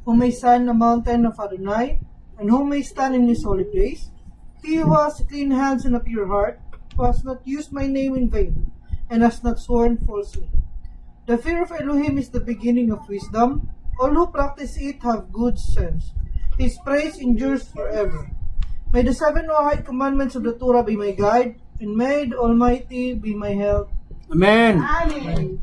Who may stand on the mountain of Adonai, and who may stand in his holy place? He who has clean hands and a pure heart, who has not used my name in vain, and has not sworn falsely. The fear of Elohim is the beginning of wisdom. All who practice it have good sense. His praise endures forever. May the 7 Noahide commandments of the Torah be my guide, and may the Almighty be my help. Amen. Amen.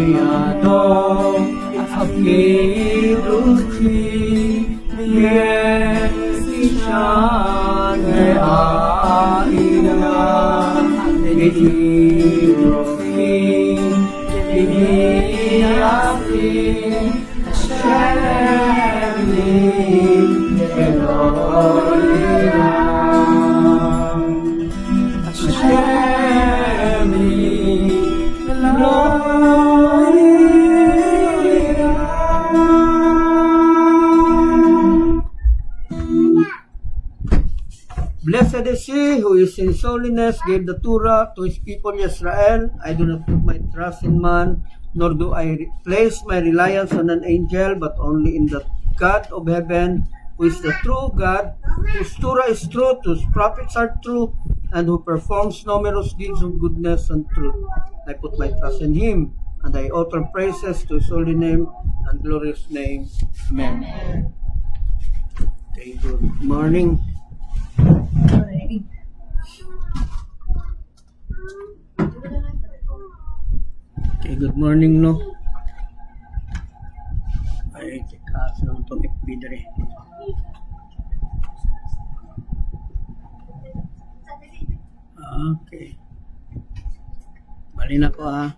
Beato Akiruchi Yesishan Aina Irofi Iyafi Shemi Eloia Shemi Blessed is he who is in his holiness, gave the Torah to his people Israel. I do not put my trust in man, nor do I place my reliance on an angel, but only in the God of heaven, who is the true God, whose Torah is truth, whose prophets are true, and who performs numerous deeds of goodness and truth. I put my trust in him, and I utter praises to his holy name and glorious name. Amen. Okay, good morning. Okay, good morning, no? Ay, teka, saan itong FB dere? Okay. Bali na ko, ha?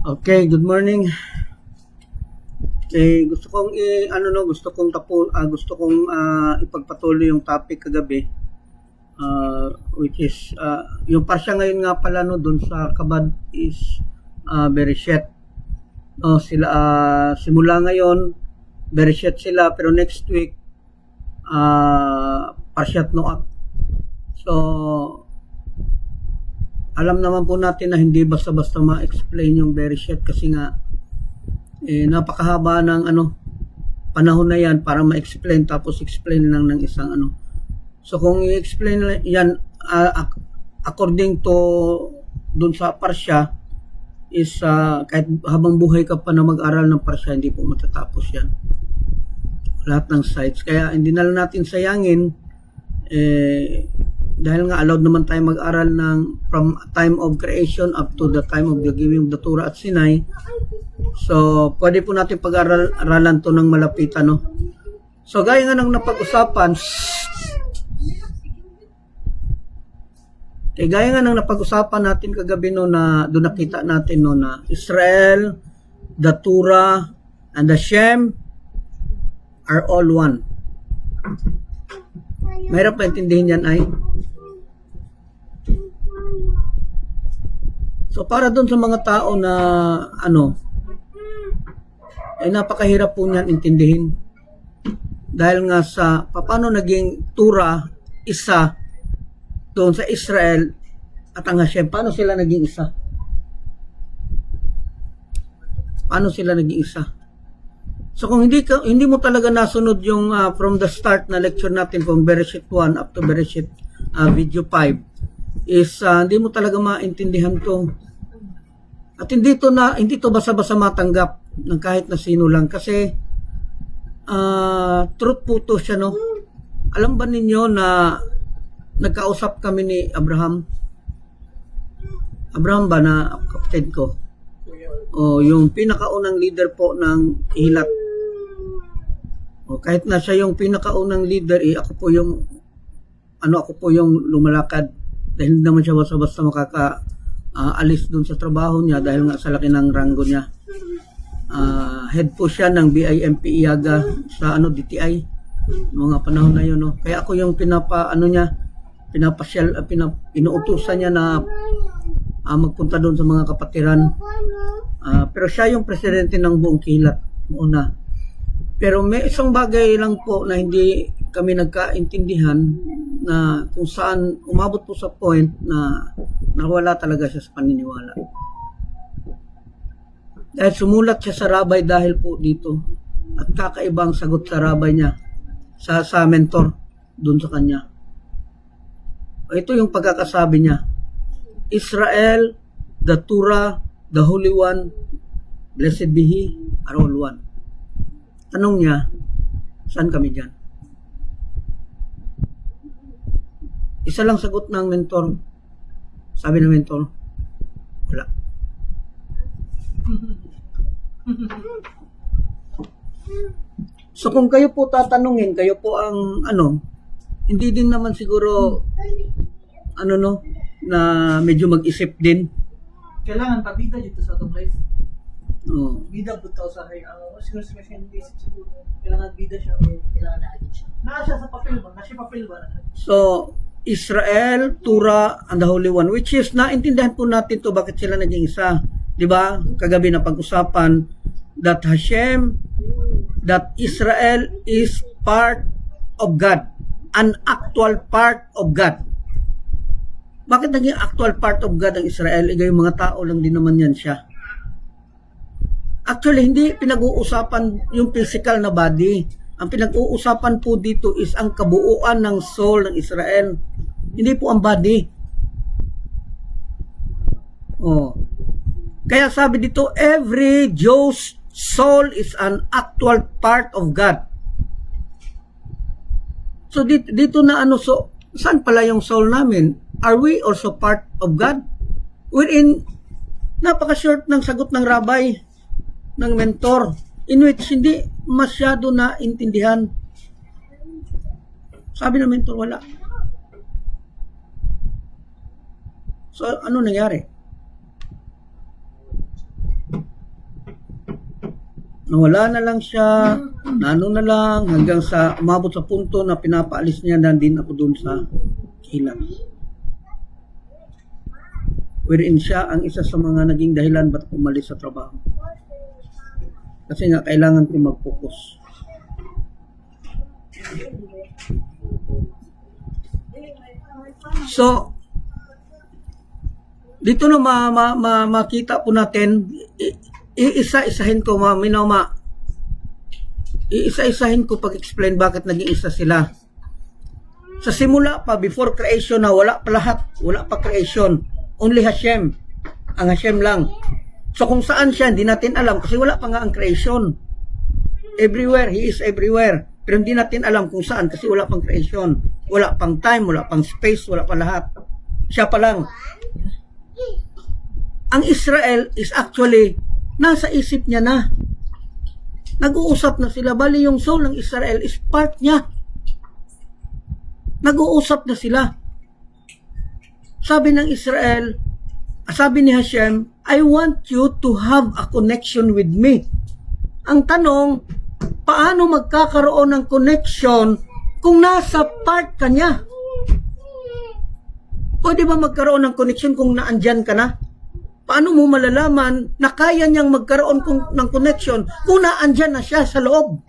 Okay, good morning. Okay, gusto kong ipagpatuloy yung topic kagabi, which is yung parsya ngayon nga pala no doon sa Kabad is Bereshit. Sila simula ngayon Bereshit sila, pero next week Parshat Noach. So alam naman po natin na hindi basta-basta ma-explain yung Bereshit kasi nga napakahaba ng panahon na yan para ma-explain, tapos explain lang ng isang So kung i-explain yan according to dun sa parsya is kahit habang buhay ka pa na mag-aral ng parsya, hindi po matatapos yan. Lahat ng sites. Kaya hindi na lang natin sayangin dahil nga allowed naman tayo mag-aral ng from time of creation up to the time of the giving of the Torah at Sinai. So, pwede po natin pag-aralan to ng malapitan, no? So, gaya nga ng napag-usapan, natin kagabi, no, na doon nakita natin, no, na Israel, the Torah, and the Shem are all one. Mahirap maintindihan yan ay. So para doon sa mga tao na napakahirap po niyan intindihin. Dahil nga sa paano naging Torah isa doon sa Israel at ang Hashem, paano sila naging isa? Paano sila naging isa? So kung hindi mo talaga nasunod yung from the start na lecture natin from Bereshit 1 up to Bereshit video 5 is hindi mo talaga maintindihan to. At hindi to basta-basta matanggap ng kahit na sino lang kasi truth po to siya, no. Alam ba ninyo na nagkausap kami ni Abraham ba na kapatid ko? Yung pinakaunang leader po ng Ilat. Kahit na siya yung pinakaunang leader, ako po yung lumalakad dahil hindi naman siya basta-basta alis dun sa trabaho niya dahil nga sa laki ng ranggo niya. Head po siya ng BIMP Iaga sa DTI mga panahon na yun, no. Kaya ako yung inuutusan niya na magpunta doon sa mga kapatiran. Pero siya yung presidente ng buong kilat una. Pero may isang bagay lang po na hindi kami nagkaintindihan, na kung saan umabot po sa point na nawala talaga siya sa paniniwala. Dahil sumulat siya sa rabay dahil po dito, at kakaibang sagot sa rabay niya sa mentor doon sa kanya. Ito yung pagkakasabi niya: Israel, the Torah, the Holy One, blessed be He, are all one. Tanong niya, saan kami dyan? Isa lang sagot ng mentor. Sabi ng mentor, wala. So kung kayo po tatanungin, kayo po ang hindi din naman siguro na medyo mag-isip din. Kailangan pabida dito sa itong life. Oh. Bida po tao sa kay siguro siguro kailangan bida siya o kailangan na agad siya. Nasa sa papel ba? Nasa papel ba? So Israel, Torah, and the Holy One, which is naintindihan po natin to bakit sila naging isa. 'Di ba? Kagabi na pag-usapan that Israel is part of God, an actual part of God. Bakit naging actual part of God ang Israel? Yung mga tao lang din naman yan siya. Actually, hindi pinag-uusapan yung physical na body. Ang pinag-uusapan po dito is ang kabuuan ng soul ng Israel. Hindi po ang body. Kaya sabi dito, every Jew's soul is an actual part of God. So dito na so saan pala yung soul namin? Are we also part of God? Wherein napaka-short ng sagot ng rabbi, ng mentor, in which hindi masyado na intindihan. Sabi ng mentor, wala. So ano nangyari? Nawala na lang siya, na lang, hanggang sa umabot sa punto na pinapaalis niya na din ako doon sa kilat. Wherein siya ang isa sa mga naging dahilan ba't umalis sa trabaho. Kasi nga, kailangan ko mag-focus. So, dito na makita po natin, iisa-isahin ko, iisa-isahin ko pag-explain bakit naging isa sila. Sa simula pa, before creation na wala pa lahat, wala pa creation. Only Hashem. Ang Hashem lang. So kung saan siya, hindi natin alam kasi wala pa nga ang creation. Everywhere, He is everywhere. Pero hindi natin alam kung saan kasi wala pang creation. Wala pang time, wala pang space, wala pa lahat. Siya pa lang. Ang Israel is actually nasa isip niya na. Nag-uusap na sila. Bali yung soul ng Israel is part niya. Nag-uusap na sila. Sabi ng Israel, sabi ni Hashem, I want you to have a connection with me. Ang tanong, paano magkakaroon ng connection kung nasa part ka niya? Pwede ba magkaroon ng connection kung naandyan ka na? Paano mo malalaman na kaya niyang magkaroon ng connection kung naandyan na siya sa loob?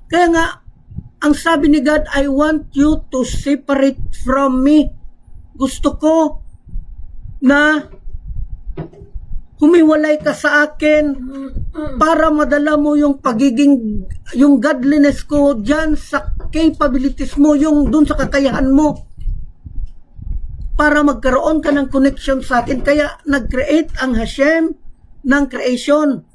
Kaya nga, ang sabi ni God, I want you to separate from me. Gusto ko na humiwalay ka sa akin para madala mo yung yung godliness ko dyan sa capabilities mo, yung dun sa kakayahan mo. Para magkaroon ka ng connection sa atin. Kaya nag-create ang Hashem ng creation.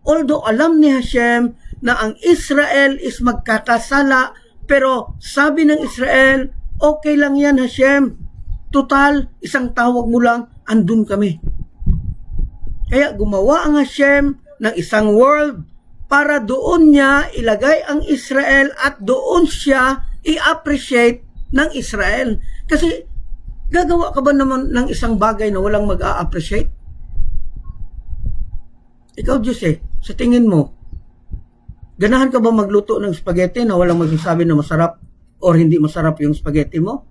Although alam ni Hashem na ang Israel is magkakasala, pero sabi ng Israel, okay lang yan Hashem. Total, isang tawag mo lang, andun kami. Kaya gumawa ang Hashem ng isang world para doon niya ilagay ang Israel at doon siya i-appreciate ng Israel. Kasi Gagawa ka ba naman ng isang bagay na walang mag-a-appreciate? Ikaw, Jose, sa tingin mo, ganahan ka ba magluto ng spaghetti na walang magsasabi na masarap or hindi masarap yung spaghetti mo?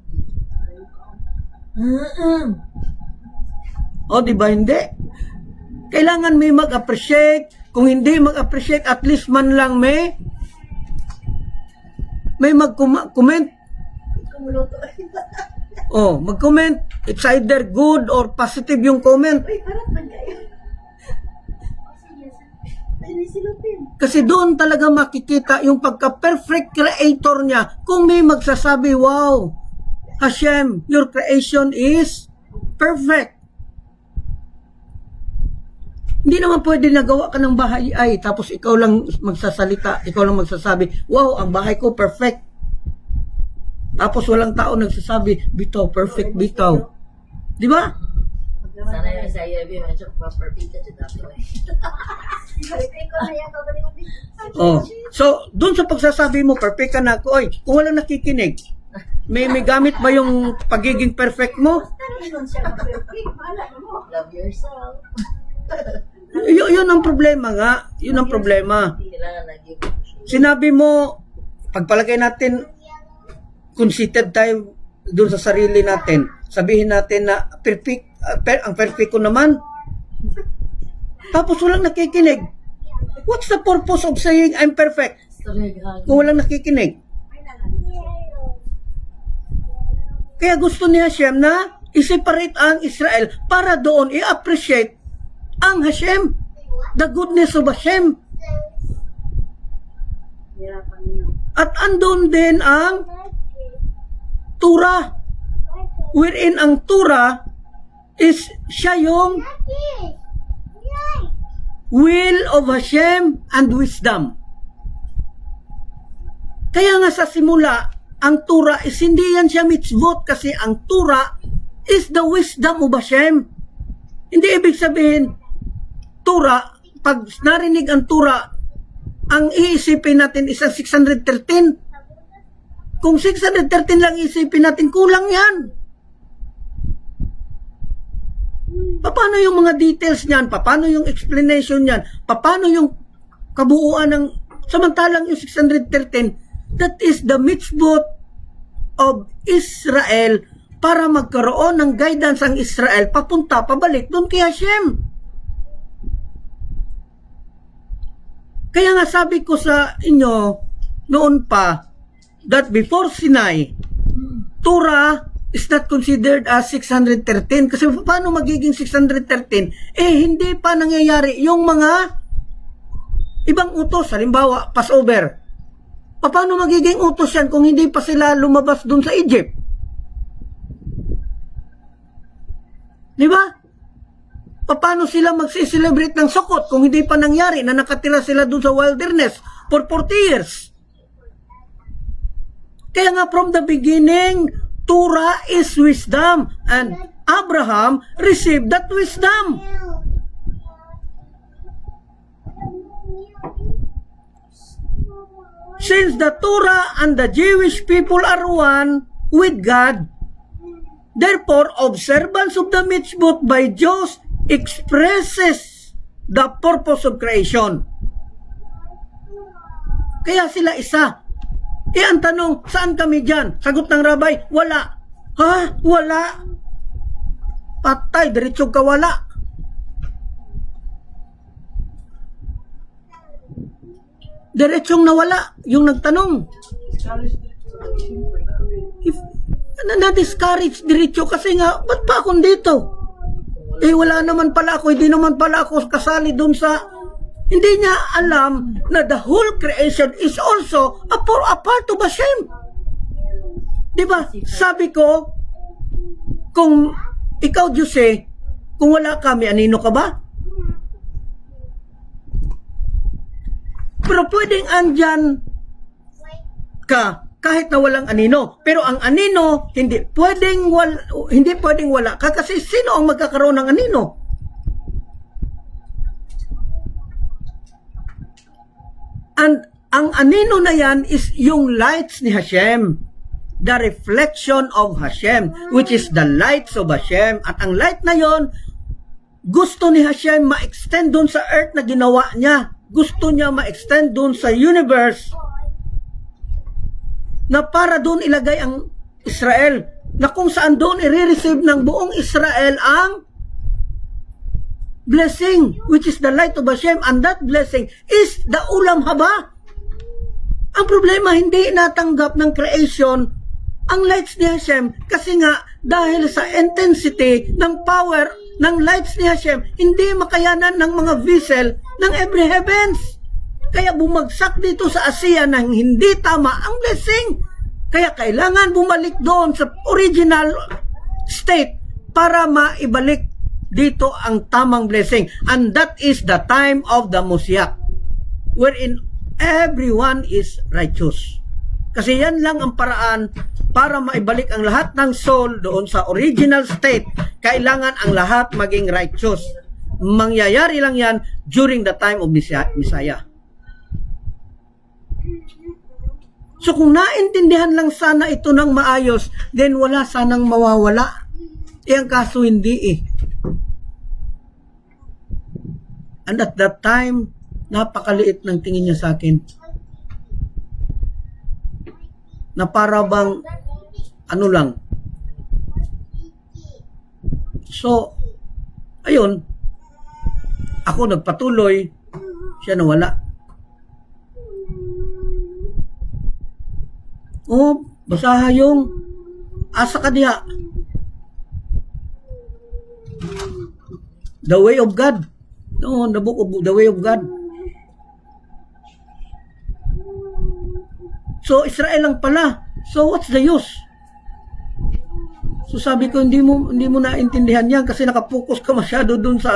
O, di ba hindi? Kailangan may mag-appreciate. Kung hindi mag-appreciate, at least man lang may mag-comment. Oh, mag-comment. It's either good or positive yung comment. Kasi doon talaga makikita yung pagka-perfect creator niya. Kung may magsasabi, wow, Hashem, your creation is perfect. Hindi naman pwede nagawa ka ng bahay ay tapos ikaw lang magsasalita, ikaw lang magsasabi, wow, ang bahay ko perfect. Tapos walang tao nagsasabi, bitaw, perfect bitaw. Di ba? Sana yung sa iyo, medyo perfect ka dito. Oh. So, doon sa pagsasabi mo, perfect ka na ako, oy, kung walang nakikinig, may gamit ba yung pagiging perfect mo? Love yourself. Yun ang problema nga. Yun ang problema. Sinabi mo, pagpalagay natin, conceited tayo doon sa sarili natin. Sabihin natin na perfect, ang perfect ko naman. Tapos walang nakikinig. What's the purpose of saying I'm perfect? Kung walang nakikinig. Kaya gusto ni Hashem na i-separate ang Israel para doon i-appreciate ang Hashem, the goodness of Hashem. At andun din ang Torah, wherein ang Torah is siya yung will of Hashem and wisdom. Kaya nga sa simula, ang Torah is hindi yan siya mitzvot kasi ang Torah is the wisdom of Hashem. Hindi ibig sabihin, Torah, pag narinig ang Torah, ang iisipin natin is ang 613. Kung 613 lang iisipin natin, kulang yan. Paano yung mga details niyan? Paano yung explanation niyan? Paano yung kabuuan ng... Samantalang yung 613, that is the mitzvot of Israel para magkaroon ng guidance ang Israel papunta, pabalik doon kay Hashem. Kaya nga sabi ko sa inyo noon pa that before Sinai, Torah is not considered as 613 kasi paano magiging 613? Hindi pa nangyayari yung mga ibang utos, halimbawa Passover. Paano magiging utos yan kung hindi pa sila lumabas dun sa Egypt? Di ba? Paano sila magsi-celebrate ng Sukkot kung hindi pa nangyari na nakatira sila dun sa wilderness for 40 years? Kaya nga from the beginning, Torah is wisdom and Abraham received that wisdom. Since the Torah and the Jewish people are one with God, therefore observance of the mitzvot by Jews expresses the purpose of creation. Kaya sila isa. Ang tanong, saan kami dyan? Sagot ng rabay, wala. Ha? Wala. Patay, diretsong ka wala. Diretsong nawala yung nagtanong. Na-discourage diretso kasi nga, ba't pa akong dito? Wala naman pala ako, hindi naman pala ako kasali dun sa... Hindi niya alam na the whole creation is also a part of Hashem. Diba? Sabi ko, kung ikaw, Jose, kung wala kami, anino ka ba? Pero pwedeng andyan ka kahit na walang anino. Pero ang anino, hindi pwedeng wala ka kasi sino ang magkakaroon ng anino? And ang anino na yan is yung lights ni Hashem. the reflection of Hashem, which is the lights of Hashem. At ang light na yon, gusto ni Hashem ma-extend dun sa earth na ginawa niya. Gusto niya ma-extend dun sa universe na para dun ilagay ang Israel, na kung saan doon i-receive ng buong Israel ang blessing, which is the light of Hashem, and that blessing is the ulam haba. Ang problema, hindi natanggap ng creation ang lights ni Hashem kasi nga dahil sa intensity ng power ng lights ni Hashem, hindi makayanan ng mga vessel ng every heavens. Kaya bumagsak dito sa Asia nang hindi tama ang blessing. Kaya kailangan bumalik doon sa original state para maibalik dito ang tamang blessing. And that is the time of the Moshiach, wherein everyone is righteous. Kasi yan lang ang paraan para maibalik ang lahat ng soul doon sa original state. Kailangan ang lahat maging righteous. Mangyayari lang yan during the time of Messiah. So kung naintindihan lang sana ito ng maayos, then wala sanang mawawala. Ang kaso hindi And at that time, napakaliit ng tingin niya sa akin. Na para bang, ano lang. So, ayun, ako nagpatuloy, siya nawala. Oh, basaha yung asa ka diha. The way of God. No, the book of the way of God. So, Israel lang pala. So, what's the use? So, sabi ko, hindi mo naintindihan yan kasi nakapokus ka masyado dun sa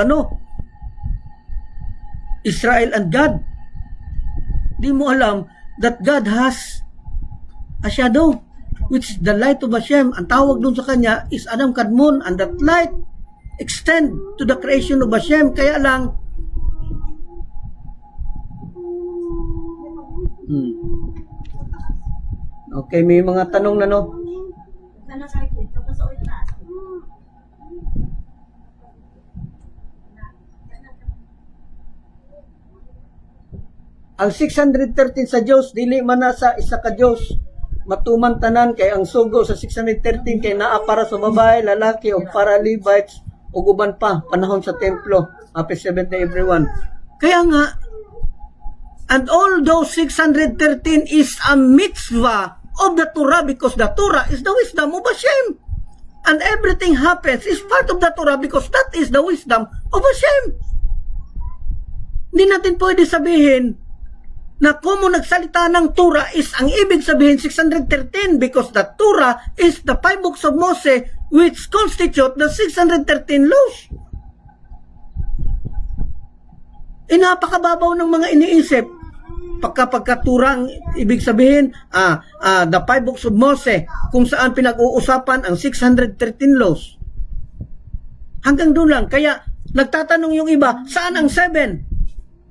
Israel and God. Hindi mo alam that God has a shadow, which is the light of Hashem. Ang tawag dun sa kanya is Adam Kadmon, and that light extend to the creation of Hashem. Kaya lang, okay, may mga tanong na no? Ang 613 sa Diyos, dili man na sa isa ka Diyos. Matuman tanan kay ang sugo sa 613 kay naa para sa babae, lalaki o para Levites o guban pa panahon sa templo. Happy 70 everyone. Kaya nga, and although 613 is a mitzvah of the Torah because the Torah is the wisdom of Hashem. And everything happens is part of the Torah because that is the wisdom of Hashem. Hindi natin pwede sabihin na kung nagsalita ng Torah is ang ibig sabihin 613 because the Torah is the 5 books of Moses which constitute the 613 laws. Napakababaw ng mga iniisip. Pagka-Torah ang ibig sabihin the 5 books of Moses kung saan pinag-uusapan ang 613 laws. Hanggang doon lang. Kaya nagtatanong yung iba, saan ang 7?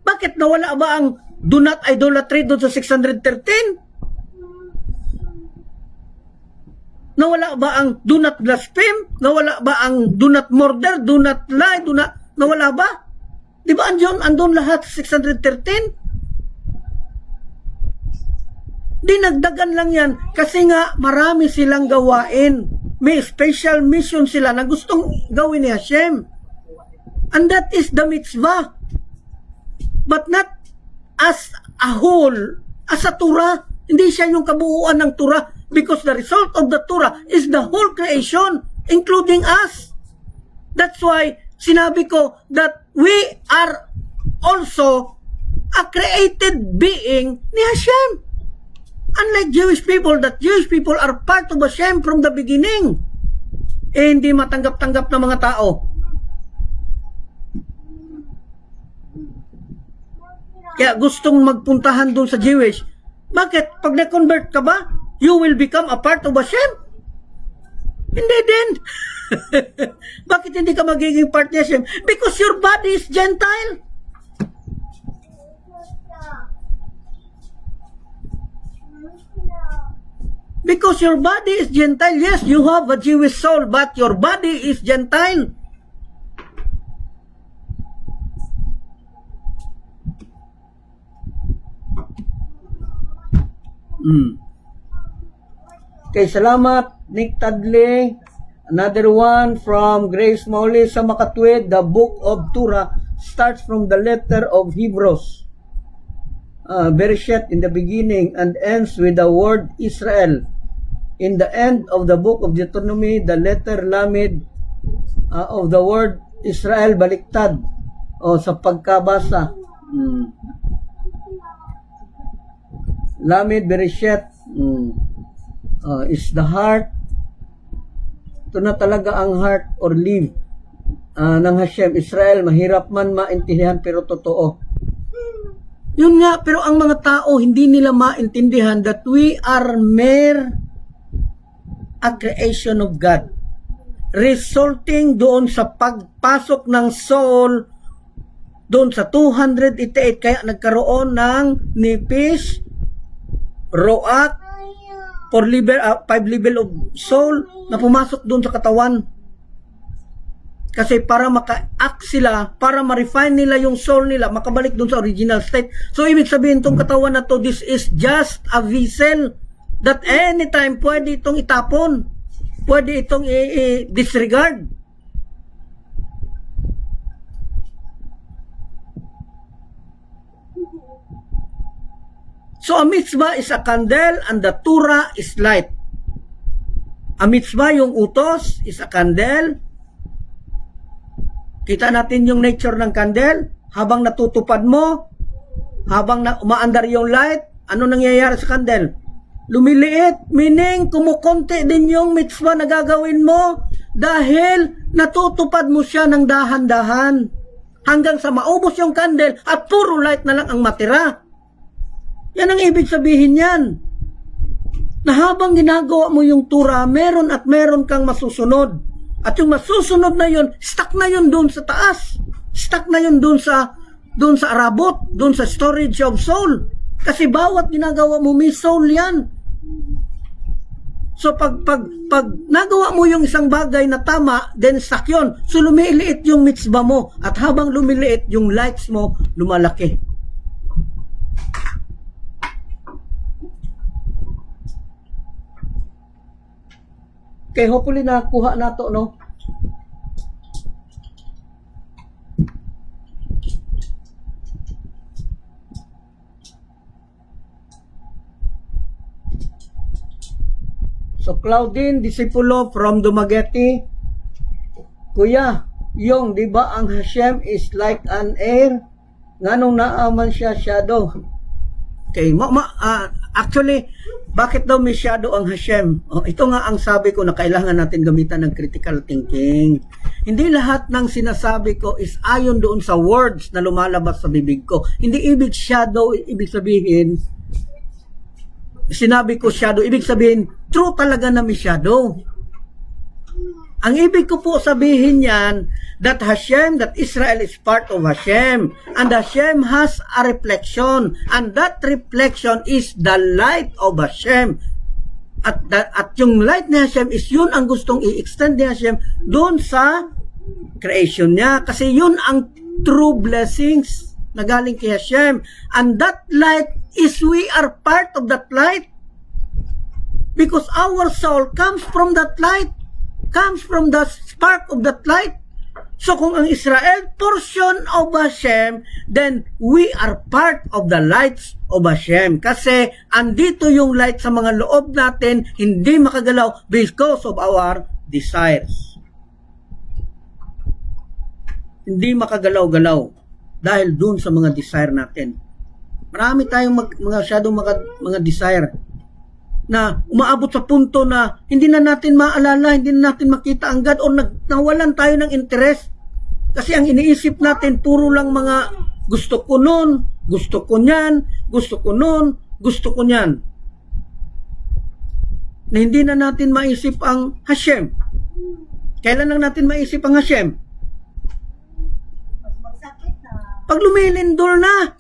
Bakit nawala ba ang do not idolatry doon sa 613? Nawala ba ang do not blaspheme? Nawala ba ang do not murder, do not lie, nawala ba? Di ba andun lahat sa 613? Dinagdagan lang yan kasi nga marami silang gawain. May special mission sila na gustong gawin ni Hashem. And that is the mitzvah. But not as a whole, as a Torah. Hindi siya yung kabuuan ng Torah because the result of the Torah is the whole creation, including us. That's why sinabi ko that we are also a created being ni Hashem. Unlike Jewish people, that Jewish people are part of Hashem from the beginning. Hindi matanggap-tanggap ng mga tao. Kaya gustong magpuntahan doon sa Jewish. Bakit? Pag na-convert ka ba, you will become a part of Hashem? Hindi din. Bakit hindi ka magiging part ni Hashem? Because your body is Gentile. Because your body is Gentile. Yes, you have a Jewish soul, but your body is Gentile. Okay, salamat, Nick Tadley. Another one from Grace Molly sa Makatwid. The book of Torah starts from the letter of Hebrews. Bereshit in the beginning and ends with the word Israel. In the end of the book of Deuteronomy, the letter Lamed of the word Israel baliktad sa pagkabasa. Lamed Bereshit is the heart. Ito na talaga ang heart or live ng Hashem. Israel, mahirap man maintindihan pero totoo. Yun nga, pero ang mga tao hindi nila maintindihan that we are mere a creation of God. Resulting doon sa pagpasok ng soul doon sa 288, kaya nagkaroon ng nipis, roat, 5 level of soul na pumasok doon sa katawan. Kasi para maka-act sila, para ma-refine nila yung soul nila, makabalik doon sa original state. So, ibig sabihin, itong katawan na to, this is just a vessel that anytime pwede itong itapon. Pwede itong i-disregard. So, a mitzvah is a candle and the Torah is light. A mitzvah, yung utos, is a candle. Kita natin yung nature ng candle. Habang natutupad mo, habang umaandar yung light, ano nangyayari sa candle? Lumiliit, meaning kumukonti din yung mitzvah na gagawin mo dahil natutupad mo siya ng dahan-dahan hanggang sa maubos yung candle at puro light na lang ang matira. Yan ang ibig sabihin yan. Na habang ginagawa mo yung Torah, meron at meron kang masusunod. At yung masusunod na yun, stuck na yun doon sa taas. Stuck na yun doon sa arabot, doon sa storage of soul. Kasi bawat ginagawa mo, may soul yan. So pag nagawa mo yung isang bagay na tama, then stuck yun. So lumiliit yung mitzvah mo. At habang lumiliit, yung lights mo, lumalaki. Okay, hopefully nakuha na to, no? So, Claudine Disipulo from Dumaguete. Kuya, yung, di ba ang Hashem is like an air? Nganong naaman siya shadow? Okay, actually, bakit daw may shadow ang Hashem? Ito nga ang sabi ko na kailangan natin gamitan ng critical thinking. Hindi lahat ng sinasabi ko is ayon doon sa words na lumalabas sa bibig ko. Hindi ibig shadow, ibig sabihin, sinabi ko shadow, ibig sabihin, true talaga na may shadow. Ang ibig ko po sabihin yan, that Hashem, that Israel is part of Hashem. And Hashem has a reflection. And that reflection is the light of Hashem. At yung light ni Hashem is yun ang gustong i-extend ni Hashem doon sa creation niya. Kasi yun ang true blessings na galing kay Hashem. And that light is we are part of that light. Because our soul comes from that light. Comes from the spark of that light. So kung ang Israel portion of Hashem, then we are part of the lights of Hashem. Kasi andito yung light sa mga loob natin, hindi makagalaw because of our desires. Hindi makagalaw-galaw dahil dun sa mga desire natin. Marami tayong mga desire na umaabot sa punto na hindi na natin maalala, hindi na natin makita ang God o nawalan tayo ng interest. Kasi ang iniisip natin, puro lang mga gusto ko nun, gusto ko nyan, gusto ko nun, gusto ko nyan. Na hindi na natin maisip ang Hashem. Kailan lang natin maisip ang Hashem? Pag lumilindol na.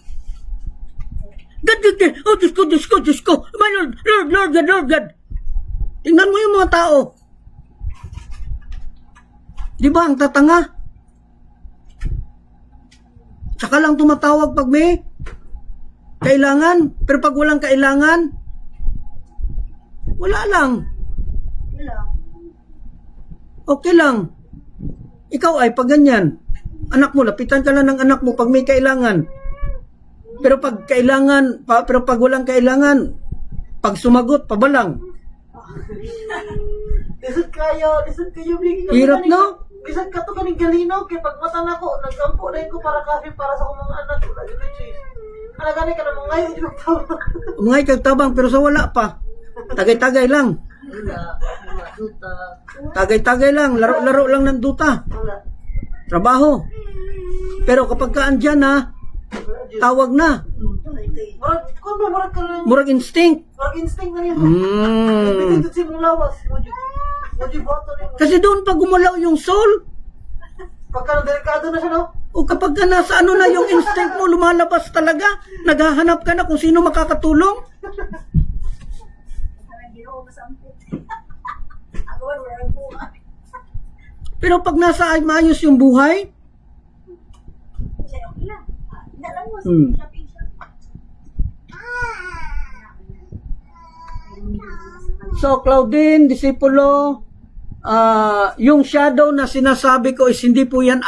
God, oh, Diyos ko, my Lord, Lord God. Tingnan mo yung mga tao. Di ba ang tatanga? Tsaka lang tumatawag pag may kailangan. Pero pag walang kailangan, wala lang. Okay lang. Ikaw ay pag ganyan, anak mo, lapitan ka lang ng anak mo pag may kailangan. Pero pag kailangan, pero pag walang kailangan, pag sumagot, pabalang. Lisod kayo, bigyan Hirap, no? Lisod ka to kaning galino, kaya pag mata na ko, nagkampo na ko para kasi para sa akong mga anak, wala dito choice. Gani ka naman ngayon, di ba tawag? Ngay kagtabang pero sa wala pa. Tagay-tagay lang. Mga duta. Tagay-tagay lang, laro-laro lang ng duta. Wala. Trabaho. Pero kapag ka andyan na, tawag na. Kung ba, marag ka lang, Murag instinct. marag instinct na niya. Mm. Dito si mong lawas. Wadi boto niya. Kasi doon pag gumalaw yung soul, Pagka delikado na siya, no? o kapag ka nasa ano na yung instinct mo, lumalabas talaga, naghahanap ka na kung sino makakatulong. Pero pag nasa ay maayos yung buhay, So, Claudine, disipulo, yung shadow na sinasabi ko is hindi po yan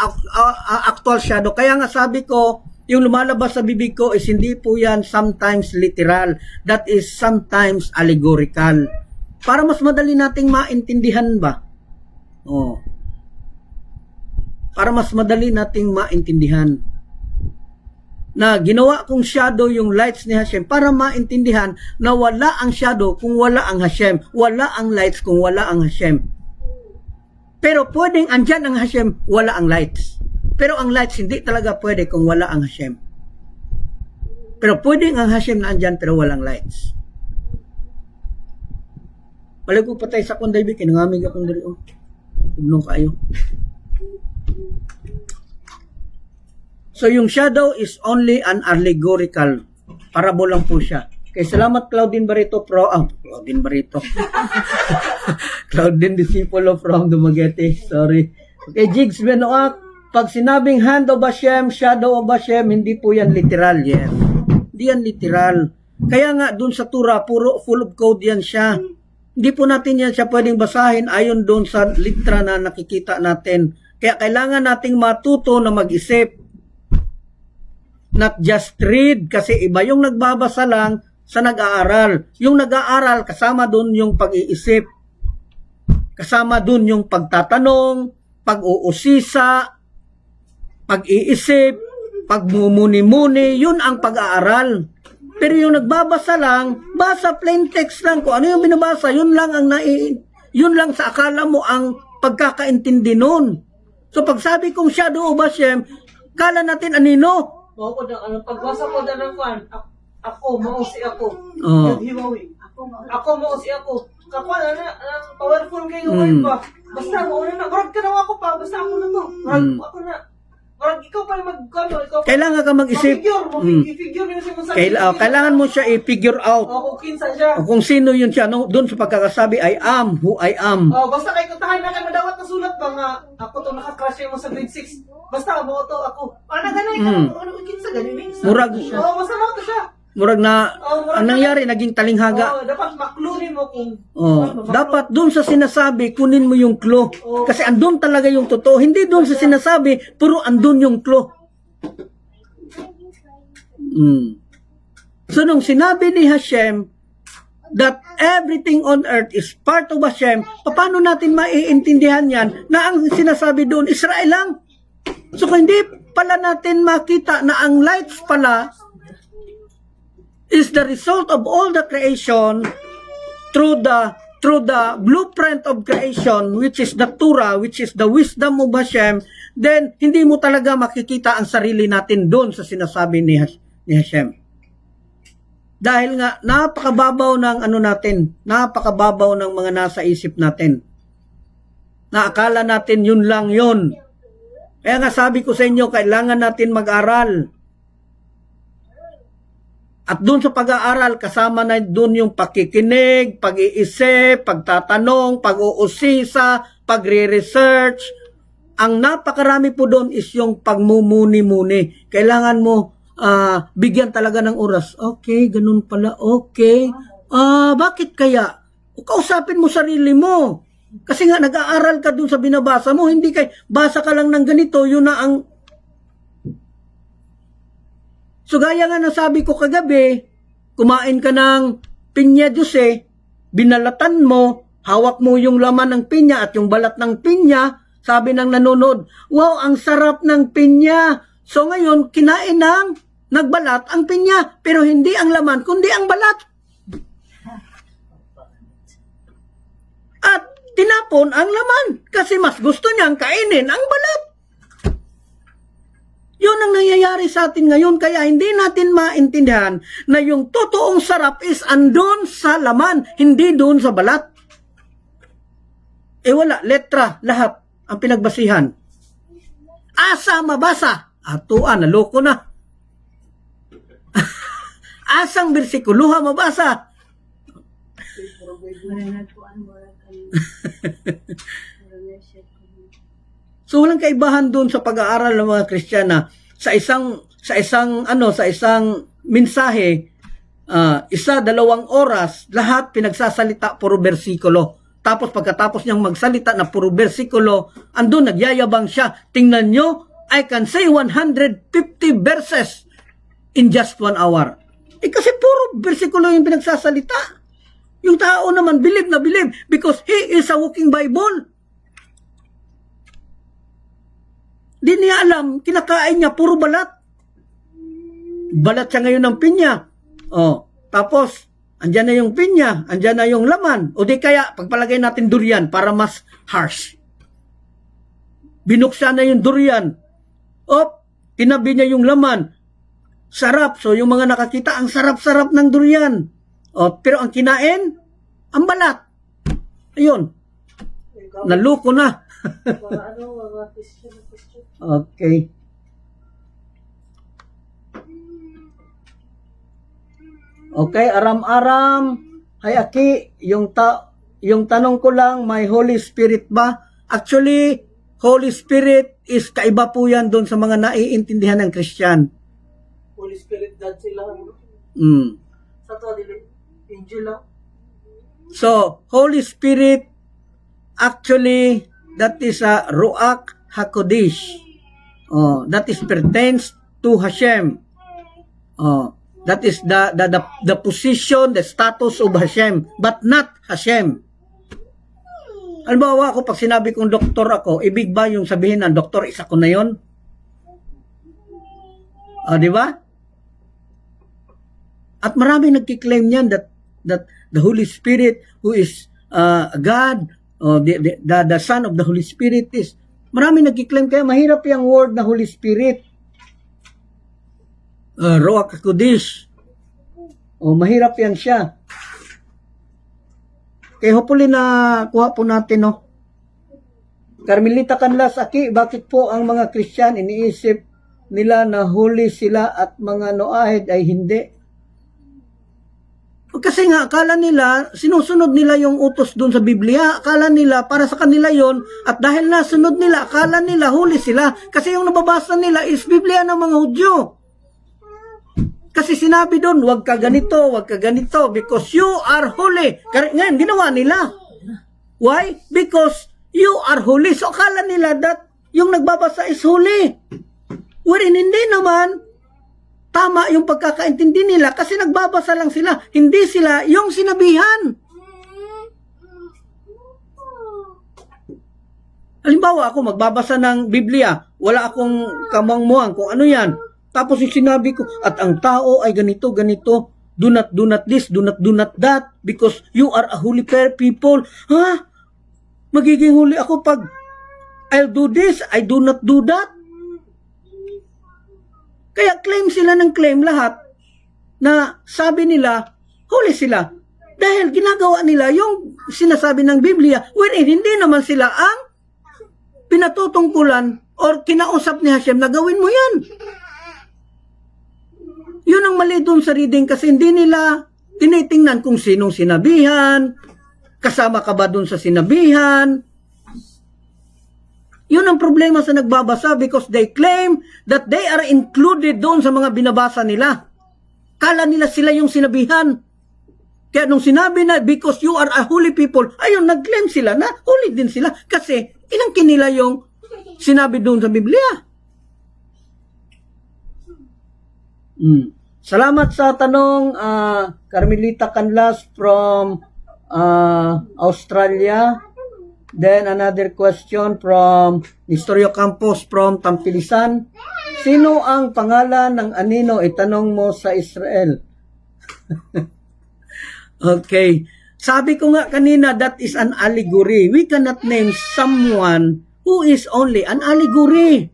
actual shadow. Kaya nga sabi ko, yung lumalabas sa bibig ko is hindi po yan sometimes literal. That is sometimes allegorical. Para mas madali nating maintindihan ba? Oh. Para mas madali nating maintindihan na ginawa kong shadow yung lights ni Hashem para maintindihan na wala ang shadow kung wala ang Hashem, wala ang lights kung wala ang Hashem. Pero pwedeng andyan ang Hashem, wala ang lights. Pero ang lights hindi talaga pwede kung wala ang Hashem. Pero pwedeng ang Hashem na andyan pero walang lights. Balik ko patay sa kunday bi, kinangamig akong diri oh. Ublong kayo. So yung shadow is only an allegorical. Parable lang po siya. Okay, salamat Claudine Barito Claudine Barito. Claudine Discipulo from Dumaguete. Sorry. Okay, Jigs Benoak. Pag sinabing hand of Hashem, shadow of Hashem, hindi po yan literal yan. Hindi yan literal. Kaya nga dun sa Torah, puro full of code yan siya. Hindi po natin yan siya pwedeng basahin ayon dun sa litra na nakikita natin. Kaya kailangan nating matuto na mag-isip. Not just read, kasi iba yung nagbabasa lang sa nag-aaral. Yung nag-aaral, kasama dun yung pag-iisip. Kasama dun yung pagtatanong, pag-uusisa, pag-iisip, pagmumuni-muni, yun ang pag-aaral. Pero yung nagbabasa lang, basa plain text lang. Kung ano yung binabasa, yun lang ang yun lang sa akala mo ang pagkakaintindi nun. So pag sabi kong shadow of Hashem, kala natin anino? Mao ko na pagbasa ko na ng fan, ako mao si ako. Oh. Hiwawi. Ako mao si ako. Kapwa na ang powerful kayo ngayon ba? Basta mo na brag ka na ako pa, basta ako na to. Brag ako na. Brag ikaw pa magkano, ikaw. Kailangan ka mag-isip. I-figure niyo siya sa. Kailangan mo siya i-figure out. O kinsa siya. O kung sino yun siya, no, doon sa pagkakasabi, I am who I am. Oh, basta kay kuntahan na kay madawat na sulat ba nga ako to naka-crush mo sa grade 6. Basta mo to ako. Ana ganay ka ano kinsa ganin. Murag, Oh, basta mo to siya. murag na, ang nangyari, naging talinghaga. Oh, dapat maklunin mo kung Dapat doon sa sinasabi, kunin mo yung clue. Kasi andun talaga yung totoo. Hindi doon sa sinasabi, puro andun yung clue. So nung sinabi ni Hashem that everything on earth is part of Hashem, paano natin maiintindihan yan na ang sinasabi doon, Israel lang? So kung hindi pala natin makita na ang lights pala is the result of all the creation through the blueprint of creation, which is the Torah, which is the wisdom of Hashem, then hindi mo talaga makikita ang sarili natin doon sa sinasabi ni Hashem. Dahil nga napakababaw ng ano natin, napakababaw ng mga nasa isip natin. Naakala natin yun lang yun. Kaya nga sabi ko sa inyo, kailangan natin mag-aral. At doon sa pag-aaral, kasama na doon yung pakikinig, pag-iisip, pagtatanong, pag-uusisa, pagre-research. Ang napakarami po doon is yung pagmumuni-muni. Kailangan mo bigyan talaga ng oras. Okay, ganun pala. Okay. Bakit kaya? Kausapin mo sarili mo. Kasi nga nag-aaral ka doon sa binabasa mo. Hindi kay basa ka lang ng ganito, yun na ang... So gaya nga nasabi ko kagabi, kumain ka ng pinya dulce, binalatan mo, hawak mo yung laman ng pinya at yung balat ng pinya, sabi ng nanonood, wow, ang sarap ng pinya. So ngayon, kinain ng nagbalat ang pinya, pero hindi ang laman, kundi ang balat. At tinapon ang laman, kasi mas gusto niyang kainin ang balat. Yun ang nangyayari sa atin ngayon, kaya hindi natin maintindihan na yung totoong sarap is andon sa laman, hindi doon sa balat. Wala, letra, lahat ang pinagbasihan. Asa mabasa, atuan, naloko na. Asang bersikuluha mabasa. So walang kaibahan doon sa pag-aaral ng mga Kristiyana sa isang mensahe, 1-2 oras, lahat pinagsasalita puro bersikulo. Tapos pagkatapos niyang magsalita na puro bersikulo, andun nagyayabang siya. Tingnan nyo, I can say 150 verses in just 1 hour. Kasi puro bersikulo yung pinagsasalita. Yung tao naman believe na believe because he is a walking Bible. Di niya alam, kinakain niya, puro balat. Balat siya ngayon ng pinya. Tapos, andyan na yung pinya, andyan na yung laman. O di kaya, pagpalagay natin durian para mas harsh. Binuksan na yung durian. Tinabi niya yung laman. Sarap. So, yung mga nakakita, ang sarap-sarap ng durian. Pero ang kinain, ang balat. Ayun. Naluko na. Okay. Okay, aram-aram. Hay Aki, yung tanong ko lang, may Holy Spirit ba? Actually, Holy Spirit is kaiba po yan doon sa mga naiintindihan ng Christian. Holy Spirit, God sila. Sa to, angel lang. So, Holy Spirit, actually, that is a Ruach HaKodesh. That is pertains to Hashem. That is the position, the status of Hashem, but not Hashem. Halimbawa ako, pag sinabi kong doktor ako, ibig ba yung sabihin ng doktor, isa ko na yun? Di ba? At marami nagkiklaim niyan that the Holy Spirit who is God, the Son of the Holy Spirit is, marami nagkiklaim, kaya mahirap yung word na Holy Spirit. Ruach HaKodesh. Mahirap yan siya. Kaya hopefully na kuha po natin, no? Carmelita Canlas, Aki, bakit po ang mga Christian iniisip nila na holy sila at mga noahid ay hindi? Kasi nga, akala nila, sinusunod nila yung utos doon sa Biblia. Akala nila, para sa kanila yon. At dahil nasunod nila, akala nila, huli sila. Kasi yung nababasa nila is Biblia ng mga Hudyo. Kasi sinabi doon, wag ka ganito, because you are holy. Ngayon, ginawa nila. Why? Because you are holy. So, akala nila that yung nagbabasa is holy. Wherein hindi naman, tama yung pagkakaintindi nila kasi nagbabasa lang sila. Hindi sila yung sinabihan. Halimbawa ako magbabasa ng Biblia, wala akong kamangmuang kung ano yan. Tapos yung sinabi ko, at ang tao ay ganito, do not this, do not that, because you are a holy people. Magiging huli ako pag I'll do this, I do not do that. Kaya claim sila ng claim lahat na sabi nila, huli sila. Dahil ginagawa nila yung sinasabi ng Biblia, wherein hindi naman sila ang pinatutungkulan or kinausap ni Hashem na gawin mo yan. Yun ang mali doon sa reading kasi hindi nila tinitingnan kung sinong sinabihan, kasama ka ba doon sa sinabihan. Yun ang problema sa nagbabasa because they claim that they are included doon sa mga binabasa nila. Kala nila sila yung sinabihan. Kaya nung sinabi na because you are a holy people, ayun, nag-claim sila na holy din sila kasi inangkin nila yung sinabi doon sa Biblia. Salamat sa tanong, Carmelita Canlas from Australia. Then another question from Historio Campos from Tampilisan. Sino ang pangalan ng anino? Itanong mo sa Israel. Okay. Sabi ko nga kanina, that is an allegory. We cannot name someone who is only an allegory.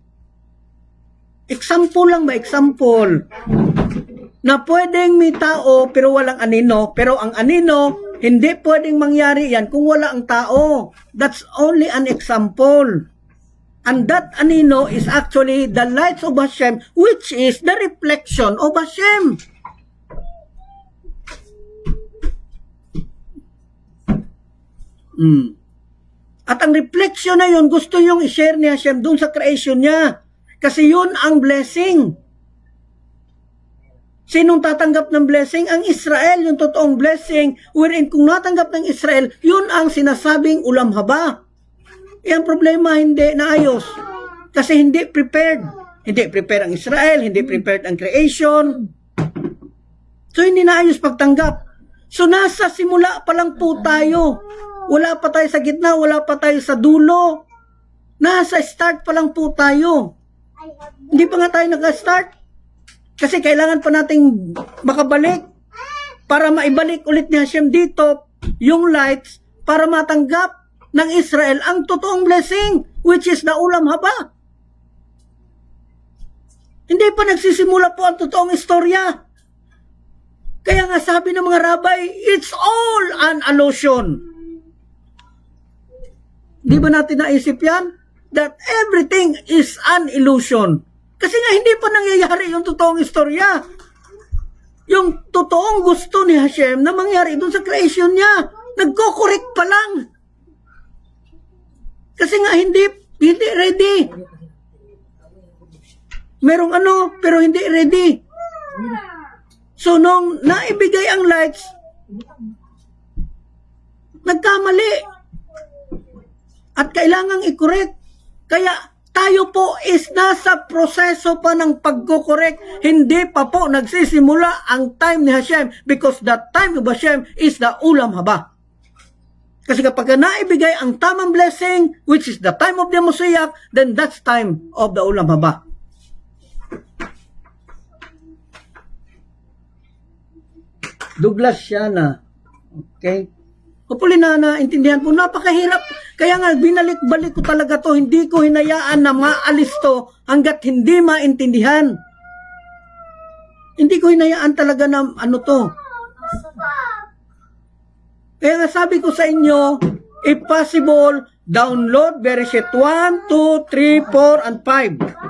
Example lang ba? Example. Na pwedeng may tao pero walang anino, pero ang anino hindi pwedeng mangyari yan kung wala ang tao. That's only an example. And that anino is actually the lights of Hashem, which is the reflection of Hashem. At ang reflection na yun, gusto yung i-share ni Hashem dun sa creation niya. Kasi yun ang blessing. Sinong tatanggap ng blessing? Ang Israel, yung totoong blessing, wherein kung natanggap ng Israel, yun ang sinasabing ulam haba. Ang problema, hindi naayos. Kasi hindi prepared. Hindi prepared ang Israel, hindi prepared ang creation. So, hindi naayos pagtanggap. So, nasa simula pa lang po tayo. Wala pa tayo sa gitna, wala pa tayo sa dulo. Nasa start pa lang po tayo. Hindi pa nga tayo nag-start. Kasi kailangan pa nating makabalik para maibalik ulit ni Hashem dito yung lights para matanggap ng Israel ang totoong blessing, which is the ulam haba. Hindi pa nagsisimula po ang totoong istorya. Kaya nga sabi ng mga rabbi, it's all an illusion. Di ba natin naisip yan? That everything is an illusion. Kasi nga hindi pa nangyayari yung totoong istorya. Yung totoong gusto ni Hashem na mangyari doon sa creation niya. Nagko-correct pa lang. Kasi nga hindi ready. Merong ano, pero hindi ready. So nung naibigay ang lights, nagkamali. At kailangang i-correct. Kaya tayo po is nasa proseso pa ng pagko-correct. Hindi pa po nagsisimula ang time ni Hashem because the time of Hashem is the ulam haba. Kasi kapag naibigay ang tamang blessing, which is the time of the Messiah, then that's time of the ulam haba. Douglas Siana. Okay. Hopefully naintindihan po. Napakahirap. Kaya nga, binalik-balik ko talaga to. Hindi ko hinayaan na maalis to hanggat hindi maintindihan. Hindi ko hinayaan talaga na ano to. Kaya nga sabi ko sa inyo, if possible, download Bereshit 1, 2, 3, 4, and 5.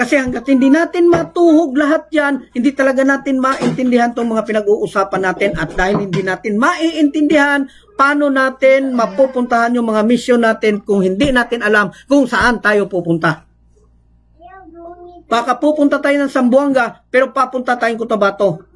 Kasi hanggat hindi natin matuhog lahat yan, hindi talaga natin maintindihan itong mga pinag-uusapan natin. At dahil hindi natin maiintindihan, paano natin mapupuntahan yung mga mission natin kung hindi natin alam kung saan tayo pupunta. Baka pupunta tayo ng Zamboanga, pero papunta tayong Cotabato.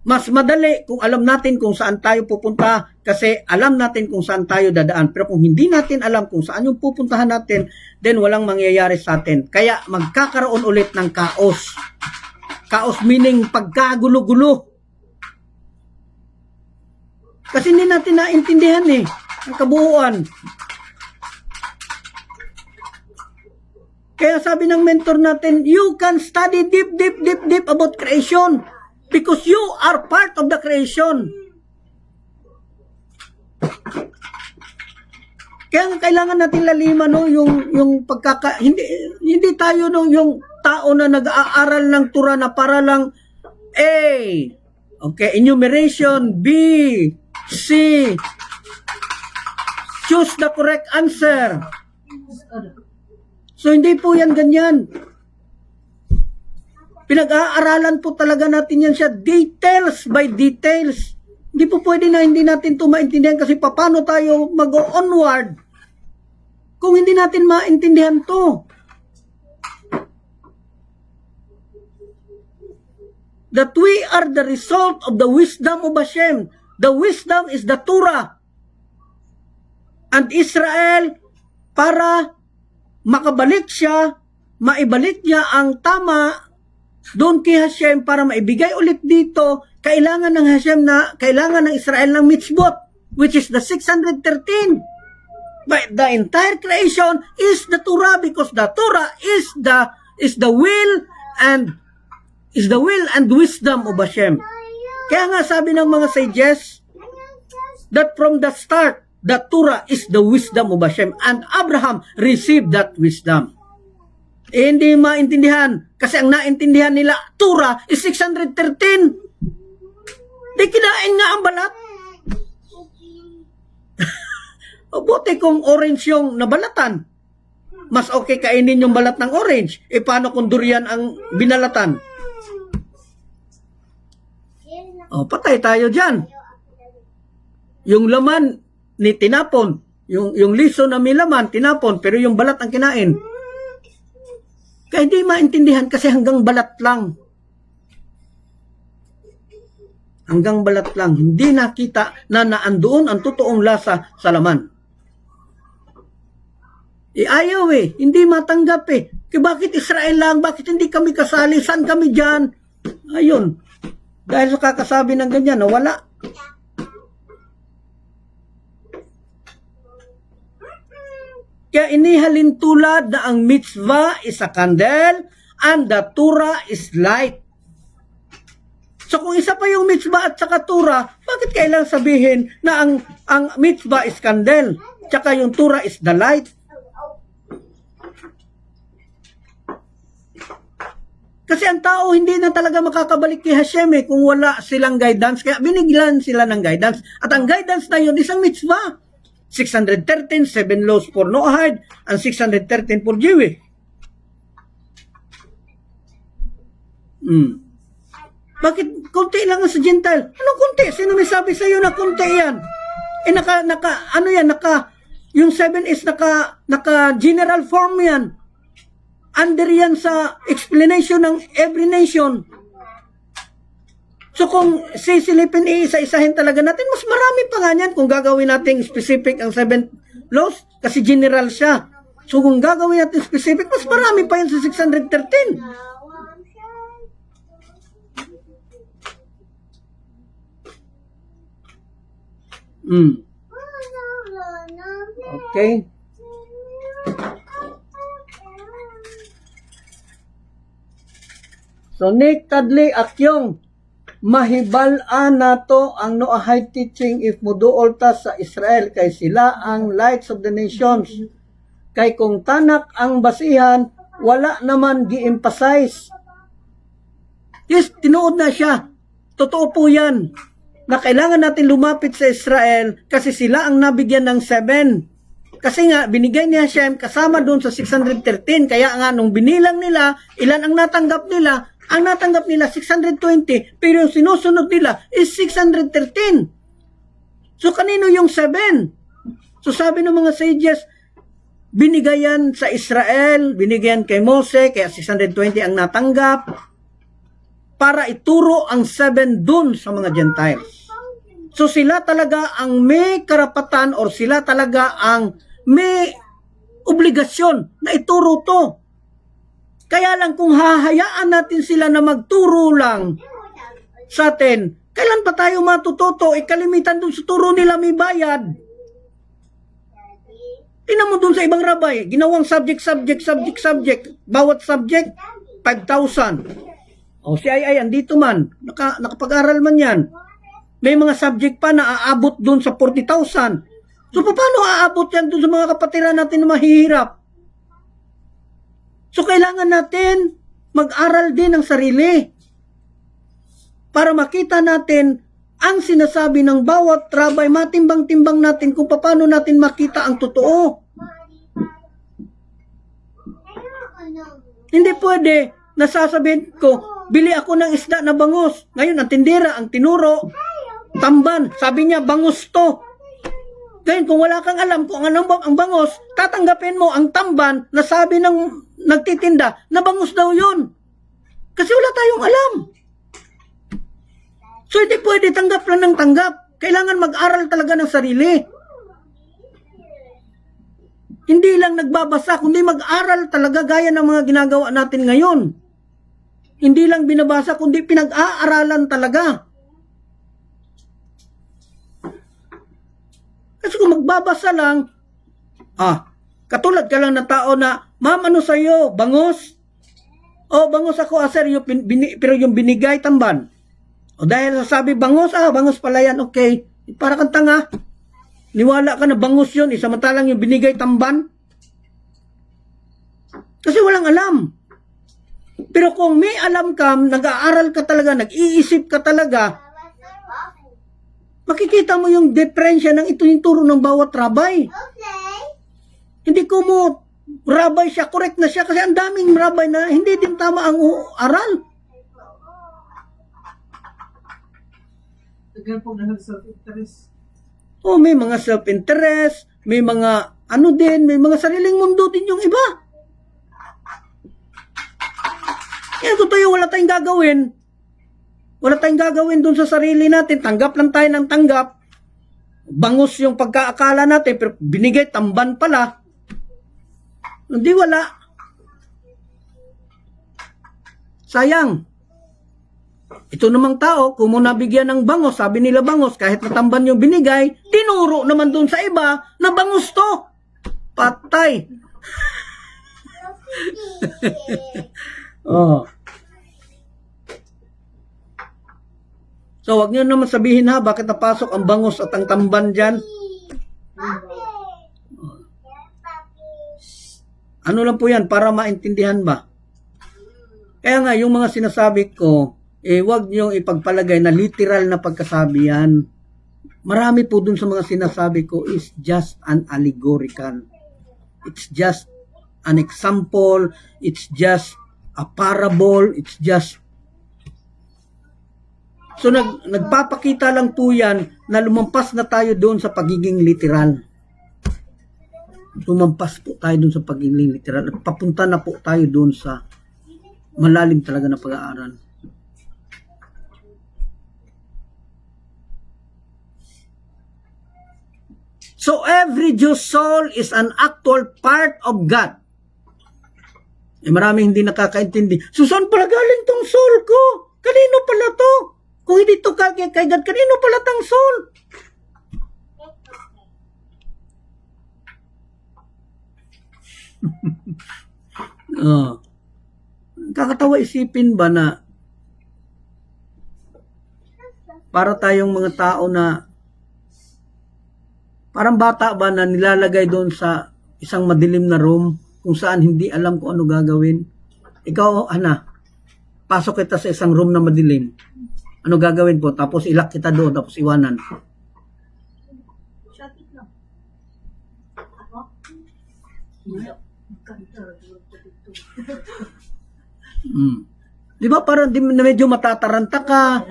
Mas madali kung alam natin kung saan tayo pupunta kasi alam natin kung saan tayo dadaan. Pero kung hindi natin alam kung saan yung pupuntahan natin, then walang mangyayari sa atin. Kaya magkakaroon ulit ng kaos. Kaos meaning pagkagulo-gulo. Kasi hindi natin naintindihan ang kabuuan. Kaya sabi ng mentor natin, you can study deep about creation. Because you are part of the creation. Kaya nga kailangan natin laliman yung hindi tayo yung tao na nag-aaral ng Torah na para lang A, okay, enumeration, B, C, choose the correct answer. So hindi po yan ganyan. Pinag-aaralan po talaga natin yan siya details by details. Hindi po pwede na hindi natin ito maintindihan kasi paano tayo mag-onward kung hindi natin maintindihan to. That we are the result of the wisdom of Hashem. The wisdom is the Torah. And Israel, para makabalik siya, maibalik niya ang tama doon kay Hashem para maibigay ulit dito, kailangan ng Hashem kailangan ng Israel ng mitzvot, which is the 613. But the entire creation is the Torah because the Torah is the will and wisdom of Hashem. Kaya nga sabi ng mga sages that from the start, the Torah is the wisdom of Hashem and Abraham received that wisdom. Hindi maintindihan kasi ang naintindihan nila Torah is 613. Di kinain nga ang balat. O buti kung orange yung nabalatan. Mas okay kainin yung balat ng orange. E paano kung durian ang binalatan? O patay tayo dyan. Yung laman ni tinapon. Yung liso na may laman, tinapon. Pero yung balat ang kinain. Kaya hindi maintindihan kasi hanggang balat lang. Hanggang balat lang. Hindi nakita na naandoon ang totoong lasa sa laman. Ayaw hindi matanggap Kaya bakit Israel lang? Bakit hindi kami kasali? Saan kami dyan? Ayun. Dahil sa kakasabi ng ganyan, nawala. Kaya inihalin tulad na ang mitzvah is a candle and the Torah is light. So kung isa pa yung mitzvah at saka Torah, bakit kailangan sabihin na ang mitzvah is candle, tsaka yung Torah is the light? Kasi ang tao hindi na talaga makakabalik kay Hashem kung wala silang guidance. Kaya binigyan sila ng guidance. At ang guidance na yun, isang mitzvah. 613, 7 laws for Noahide, and 613 for Jewish. Bakit konti lang sa Gentile? Anong konti? Sino may sabi sa iyo na konti yan? Yung 7 is naka general form yan. Under yan sa explanation ng every nation. So kung sisilipin isa-isahin talaga natin, mas marami pa nga yan kung gagawin natin specific ang 7 laws kasi general siya. So kung gagawin natin specific, mas marami pa yan sa 613. Okay. So Nick Tadley Akyong, mahibal-an nato ang Noahide teaching if muduol ta sa Israel kay sila ang lights of the nations. Kay kung tanak ang basihan, wala naman gi-emphasize. Yes, tinuod na siya. Totoo po yan. Na kailangan natin lumapit sa Israel kasi sila ang nabigyan ng 7. Kasi nga, binigay ni Hashem kasama doon sa 613. Kaya nga, nung binilang nila, ilan ang natanggap nila? Ang natanggap nila 620, pero yung sinusunod nila is 613. So kanino yung 7? So sabi ng mga sages, binigayan sa Israel, binigayan kay Mose, kaya 620 ang natanggap, para ituro ang 7 dun sa mga Gentiles. So sila talaga ang may karapatan or sila talaga ang may obligasyon na ituro to. Kaya lang kung hahayaan natin sila na magturo lang sa atin, kailan pa tayo matututo? Kalimitan dun sa turo nila may bayad. Tingnan mo dun sa ibang rabay, ginawang subject. Bawat subject, 5,000. O si Ay, andito man, nakapag-aral man yan. May mga subject pa na aabot dun sa 40,000. So paano aabot yan dun sa mga kapatiran natin na mahihirap? So, kailangan natin mag-aral din ng sarili para makita natin ang sinasabi ng bawat rabay, matimbang-timbang natin kung paano natin makita ang totoo. Hindi pwede. Nasasabihin ko, bili ako ng isda na bangus. Ngayon, ang tindera, ang tinuro, tamban. Sabi niya, bangus to. Ngayon, kung wala kang alam kung anong ang bangus, tatanggapin mo ang tamban na sabi ng nagtitinda na bangus daw yun. Kasi wala tayong alam. So, hindi pwede tanggap lang ng tanggap. Kailangan mag-aral talaga ng sarili. Hindi lang nagbabasa, kundi mag-aral talaga gaya ng mga ginagawa natin ngayon. Hindi lang binabasa, kundi pinag-aaralan talaga. Kasi kung magbabasa lang, katulad ka lang ng tao na, ma'am, ano sa'yo? Bangus? O, bangus ako, sir, pero yung binigay, tamban. O, dahil sabi, bangus, bangus pala yan, okay. Para kang tanga. Niwala ka na bangus yun, samantalang yung binigay, tamban. Kasi walang alam. Pero kung may alam ka, nag-aaral ka talaga, nag-iisip ka talaga, makikita mo yung diferensya ng ito yung turo ng bawat rabay. Okay. Hindi ko mo rabay siya, correct na siya kasi ang daming rabay na hindi din tama ang aral. Again po na self-interest. Oh, may mga self-interest, may mga may mga sariling mundo din yung iba. Kaya totoo, wala tayong gagawin. Wala tayong gagawin dun sa sarili natin. Tanggap lang tayo ng tanggap. Bangus yung pagkaakala natin, pero binigay, tamban pala. Hindi, wala. Sayang. Ito namang tao, kung mo nabigyan ng bangus, sabi nila bangus, kahit natamban yung binigay, tinuro naman dun sa iba na bangus to. Patay. Oh. So, wag niyo naman sabihin bakit napasok ang bangus at ang tamban dyan. Ano lang po yan, para maintindihan ba? Kaya nga, yung mga sinasabi ko, wag niyo ipagpalagay na literal na pagkasabi yan. Marami po dun sa mga sinasabi ko is just an allegorical. It's just an example. It's just a parable. It's just... So, nagpapakita lang po yan na lumampas na tayo doon sa pagiging literal. Lumampas po tayo doon sa pagiging literal. At papunta na po tayo doon sa malalim talaga na pag-aaral. So, every Jewish soul is an actual part of God. Marami hindi nakakaintindi. So, saan pala galing tong soul ko? Kanino pala to? Kung hindi to kay God, kanino pala tang soul? Kakatawa isipin ba na para tayong mga tao na parang bata ba na nilalagay doon sa isang madilim na room kung saan hindi alam kung ano gagawin. Ikaw, pasok kita sa isang room na madilim. Ano gagawin po? Tapos ilak kita doon, tapos iwanan. Shut it lang. Di ba parang medyo matataranta ka?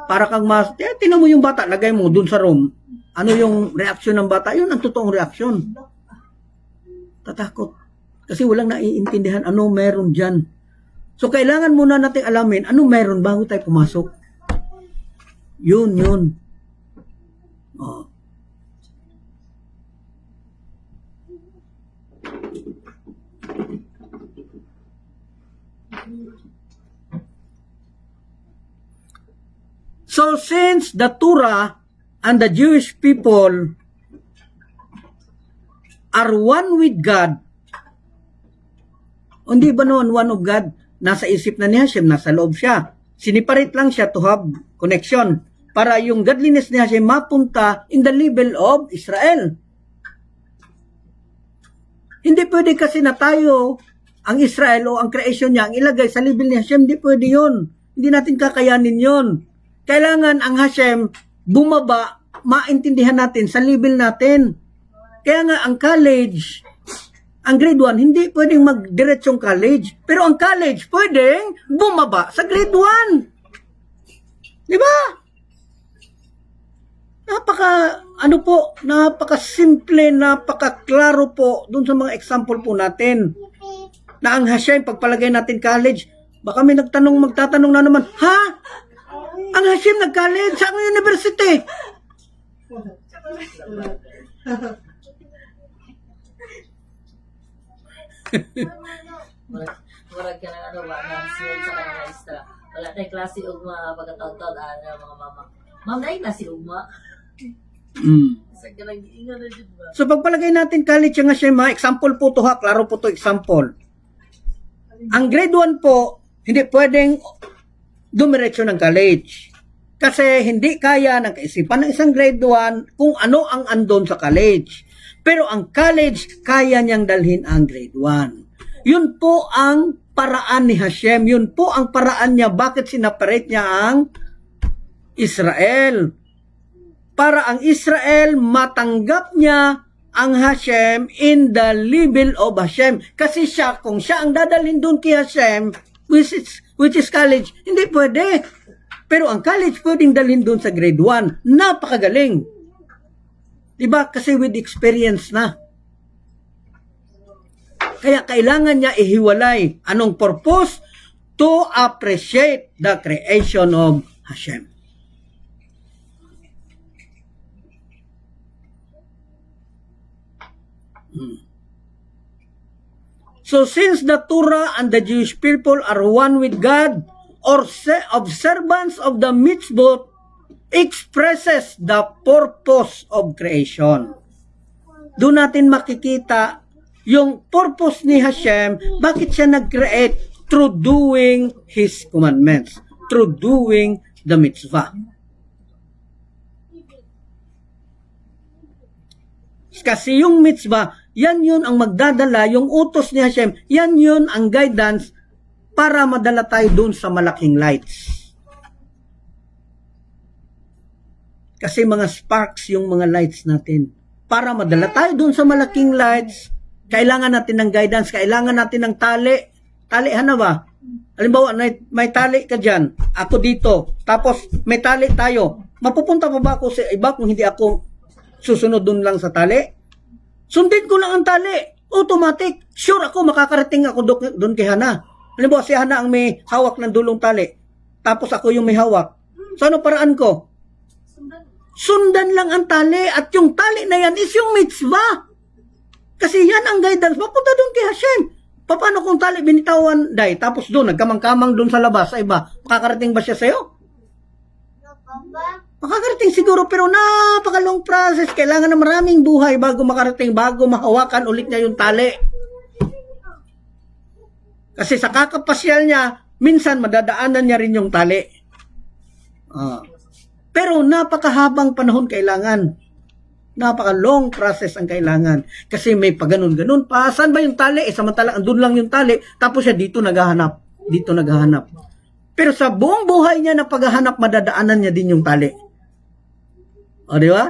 Para kang tinan mo yung bata, lagay mo doon sa room. Ano yung reaksyon ng bata? Yun ang totoong reaksyon. Tatakot. Kasi walang naiintindihan ano meron dyan. So, kailangan muna natin alamin ano meron bago tayo pumasok. Yun. Oh. So, since the Torah and the Jewish people are one with God, hindi ba noon one of God? Nasa isip na ni Hashem, nasa loob siya. Siniparate lang siya to have connection para yung godliness ni Hashem mapunta in the level of Israel. Hindi pwede kasi na tayo, ang Israel o ang creation niya, ang ilagay sa level ni Hashem, hindi pwede yun. Hindi natin kakayanin yun. Kailangan ang Hashem bumaba, maintindihan natin sa level natin. Kaya nga ang college, ang grade 1 hindi pwedeng magdiretsong college. Pero ang college pwedeng bumaba sa grade 1. Di ba? Napaka simple, napaka-klaro po dun sa mga example po natin. Na ang Hashem, pagpalagay natin college, baka may magtatanong na naman, ha? Ang Hashem nag-college? Saan university? Murag ka na ano ba, nang sunod sa kanang maestra. Wala tayo klase ugma pagkataon-taon mga mama. Ma'am, naik na si ugma. Sa kanang giingon na dyan ba? So pagpalagay natin college yung Hashem, ha? Example po to ha, klaro po to example. Ang grade 1 po, hindi pwedeng dumiretso ng college. Kasi hindi kaya ng kaisipan ng isang grade 1 kung ano ang andon sa college. Pero ang college, kaya niyang dalhin ang grade 1. Yun po ang paraan ni Hashem. Yun po ang paraan niya bakit sinaparate niya ang Israel. Para ang Israel matanggap niya ang Hashem in the level of Hashem. Kasi siya, kung siya ang dadalhin doon kay Hashem, which is college, hindi pwede. Pero ang college pwedeng dalhin doon sa grade 1. Napakagaling. Diba? Kasi with experience na. Kaya kailangan niya ihiwalay. Anong purpose? To appreciate the creation of Hashem. So since the Torah and the Jewish people are one with God, or observance of the mitzvot expresses the purpose of creation. Doon natin makikita yung purpose ni Hashem, bakit siya nag-create through doing His commandments, through doing the mitzvah. Kasi yung mitzvah, yan yun ang magdadala, yung utos ni Hashem, yan yun ang guidance para madala tayo doon sa malaking lights. Kasi mga sparks yung mga lights natin. Para madala tayo doon sa malaking lights, kailangan natin ng guidance, kailangan natin ng tali. Talihan na ba? Halimbawa, may tali ka dyan, ako dito, tapos may tali tayo. Mapupunta pa ba ako sa iba kung hindi ako susunod doon lang sa tali? Sundin ko lang ang tali. Automatic. Sure ako, makakarating ako doon kay Hana. Halimbawa, si Hana ang may hawak ng dulong tali. Tapos ako yung may hawak. So, ano paraan ko? Sundan lang ang tali. At yung tali na yan is yung mitzvah. Kasi yan ang guidance. Mapunta doon kay Hashem. Paano kung tali binitawan, day? Tapos doon, nagkamang-kamang doon sa labas, sa iba. Makakarating ba siya sa'yo? Makakarating siguro, pero napaka-long process. Kailangan na maraming buhay bago makarating, bago mahawakan ulit niya yung tali. Kasi sa kakapasyal niya, minsan madadaanan niya rin yung tali. Pero napakahabang panahon kailangan. Napaka-long process ang kailangan. Kasi may paganon-ganon pa. Saan ba yung tali? Samantala, andun lang yung tali. Tapos siya dito naghahanap. Dito naghahanap. Pero sa buong buhay niya na paghahanap, madadaanan niya din yung tali. O, di ba?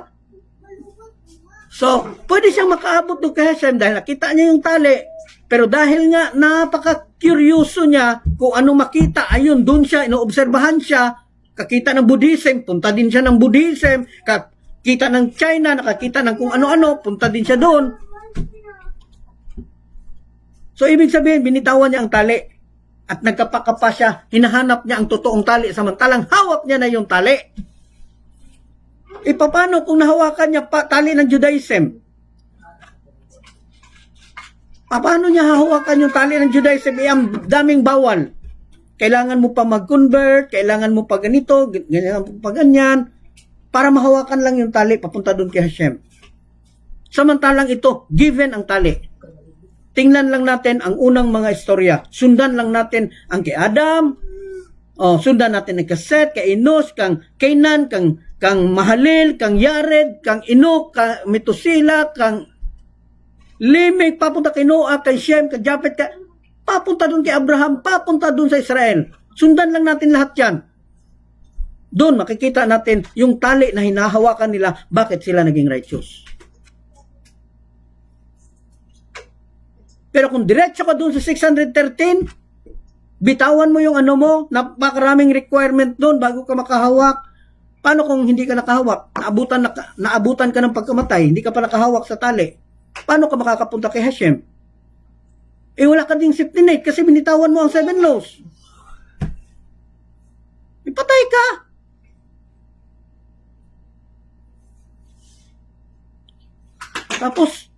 So, pwede siyang makaabot doon kay Hashem dahil nakita niya yung tali. Pero dahil nga napaka-curyoso niya kung ano makita, ayun, doon siya, inoobserbahan siya, kakita ng Buddhism, punta din siya ng Buddhism, kakita ng China, nakakita ng kung ano-ano, punta din siya doon. So, ibig sabihin, binitawan niya ang tali. At nagkapakapa siya, hinahanap niya ang totoong tali, samantalang hawak niya na yung tali. Paano kung nahawakan niya tali ng Judaism? Paano niya hahawakan yung tali ng Judaism? Ang daming bawal. Kailangan mo pa mag-convert, kailangan mo pa ganito, kailangan mo pa ganyan, para mahawakan lang yung tali, papunta doon kay Hashem. Samantalang ito, given ang tali. Tingnan lang natin ang unang mga istorya. Sundan lang natin ang kay Adam, sundan natin ang kay Seth, kay Enos, kang Canaan, kang Mahalil, kang Yared, kang Enoch, kang Metusela, kang Limig, papunta kay Noah, kay Shem, kay Japhet, papunta doon kay Abraham, papunta doon sa Israel. Sundan lang natin lahat yan. Doon makikita natin yung tali na hinahawakan nila, bakit sila naging righteous. Pero kung diretso ka dun sa 613, bitawan mo yung ano mo, napakaraming requirement dun bago ka makahawak. Paano kung hindi ka nakahawak? Naabutan ka ng pagkamatay, hindi ka pa nakahawak sa tali. Paano ka makakapunta kay Hashem? Wala ka ding safety net kasi binitawan mo ang 7 laws. Ipatay ka. Tapos,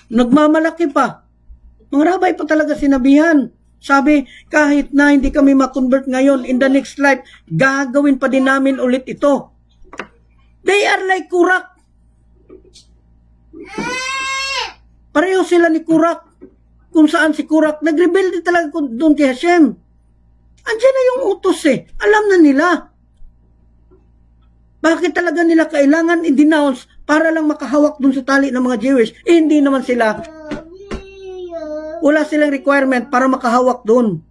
nagmamalaki pa. Mga rabay pa talaga sinabihan. Sabi, kahit na hindi kami ma-convert ngayon, in the next life, gagawin pa din namin ulit ito. They are like Kurak. Pareho sila ni Kurak. Kung saan si Kurak, nag-rebelde talaga doon kay Hashem. Andiyan na yung utos eh. Alam na nila. Bakit talaga nila kailangan i-denounce para lang makahawak dun sa tali ng mga Jewish? Hindi naman sila, wala silang requirement para makahawak dun.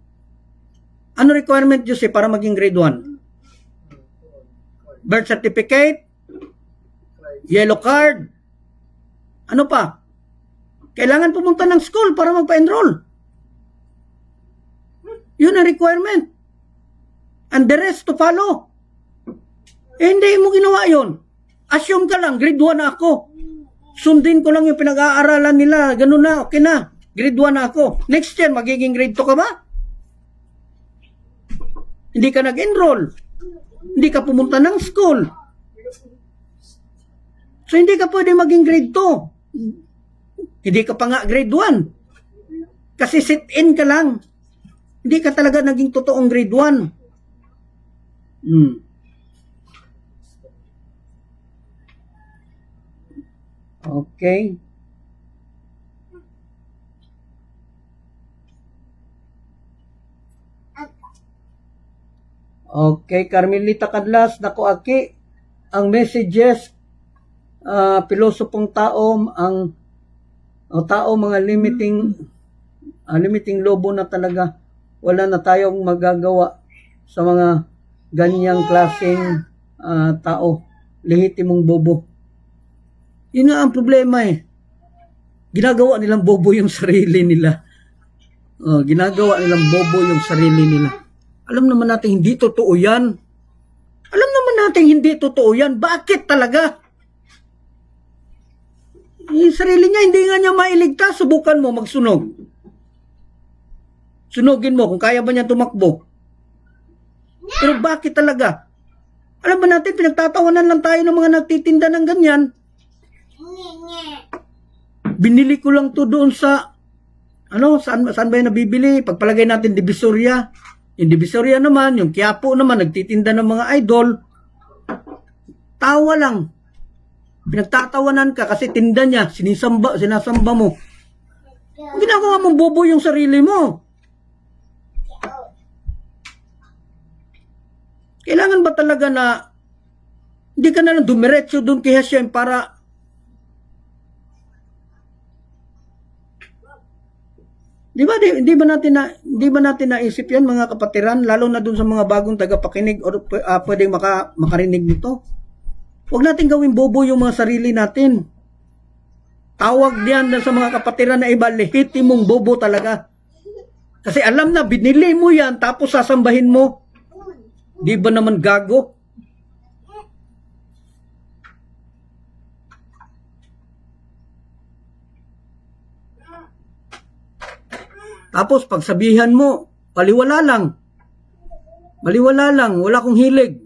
Ano requirement, Jose, para maging grade 1? Birth certificate? Yellow card? Ano pa? Kailangan pumunta ng school para magpa-enroll. Yun ang requirement. And the rest to follow. Hindi mo ginawa yun. Assume ka lang, grade 1 na ako. Sundin ko lang yung pinag-aaralan nila. Ganun na, okay na. Grade 1 na ako. Next year, magiging grade 2 ka ba? Hindi ka nag-enroll. Hindi ka pumunta ng school. So, hindi ka pwede maging grade 2. Hindi ka pa nga grade 1. Kasi sit-in ka lang. Hindi ka talaga naging totoong grade 1. Okay. Okay, Carmelita Kadlas, nako aki, ang messages, pilosopong tao, tao mga limiting lobo na talaga. Wala na tayong magagawa sa mga ganyang klaseng tao. Lehitimong bobo. Yun nga ang problema eh. Ginagawa nilang bobo yung sarili nila. Ginagawa nilang bobo yung sarili nila. Alam naman natin hindi totoo yan. Alam naman natin hindi totoo yan. Bakit talaga? Yung sarili niya, hindi nga niya mailigtas. Subukan mo magsunog. Sunugin mo kung kaya ba niya tumakbo. Pero bakit talaga? Alam ba natin, pinagtatawanan lang tayo ng mga nagtitinda ng ganyan. Binili ko lang to doon sa, saan ba yung nabibili? Pagpalagay natin Divisoria. Yung Divisoria naman, yung Quiapo naman, nagtitinda ng mga idol. Tawa lang. Pinagtatawanan ka kasi tinda niya, sinasamba mo. Ginagawa mong bobo yung sarili mo. Kailangan ba talaga na hindi ka na lang dumiretso doon kay Hashem para Di ba natin naisip 'yan mga kapatiran, lalo na doon sa mga bagong tagapakinig o pwedeng makarinig nito. Huwag natin gawing bobo yung mga sarili natin. Tawag diyan sa mga kapatiran na iba, lehitimong bobo talaga. Kasi alam na binili mo 'yan tapos sasambahin mo. Di ba naman gago? Tapos pagsabihan mo, baliwala lang, wala akong hilig.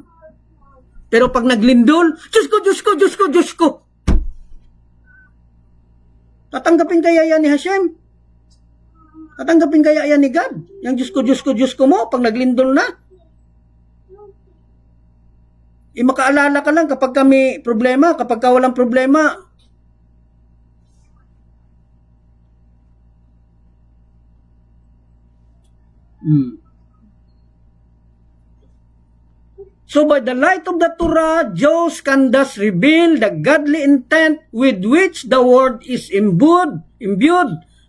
Pero pag naglindol, Diyos ko. Tatanggapin kaya yan ni Hashem? Tatanggapin kaya yan ni God? Yang Diyos ko mo, pag naglindol na? Makaalala ka lang kapag kami problema, kapag ka walang problema, So by the light of the Torah, Jews can thus reveal the godly intent with which the word is imbued,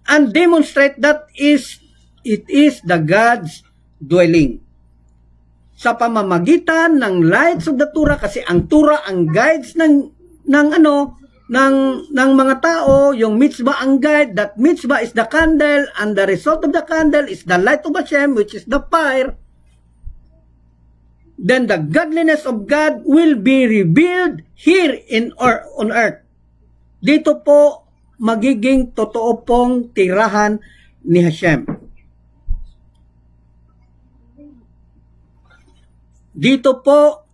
and demonstrate that it is the God's dwelling. Sa pamamagitan ng lights of the Torah, kasi ang Torah ang guides ng ng mga tao, yung mitzvah ang guide, that mitzvah is the candle, and the result of the candle is the light of Hashem, which is the fire, then the godliness of God will be revealed here on earth. Dito po, magiging totoo pong tirahan ni Hashem. Dito po,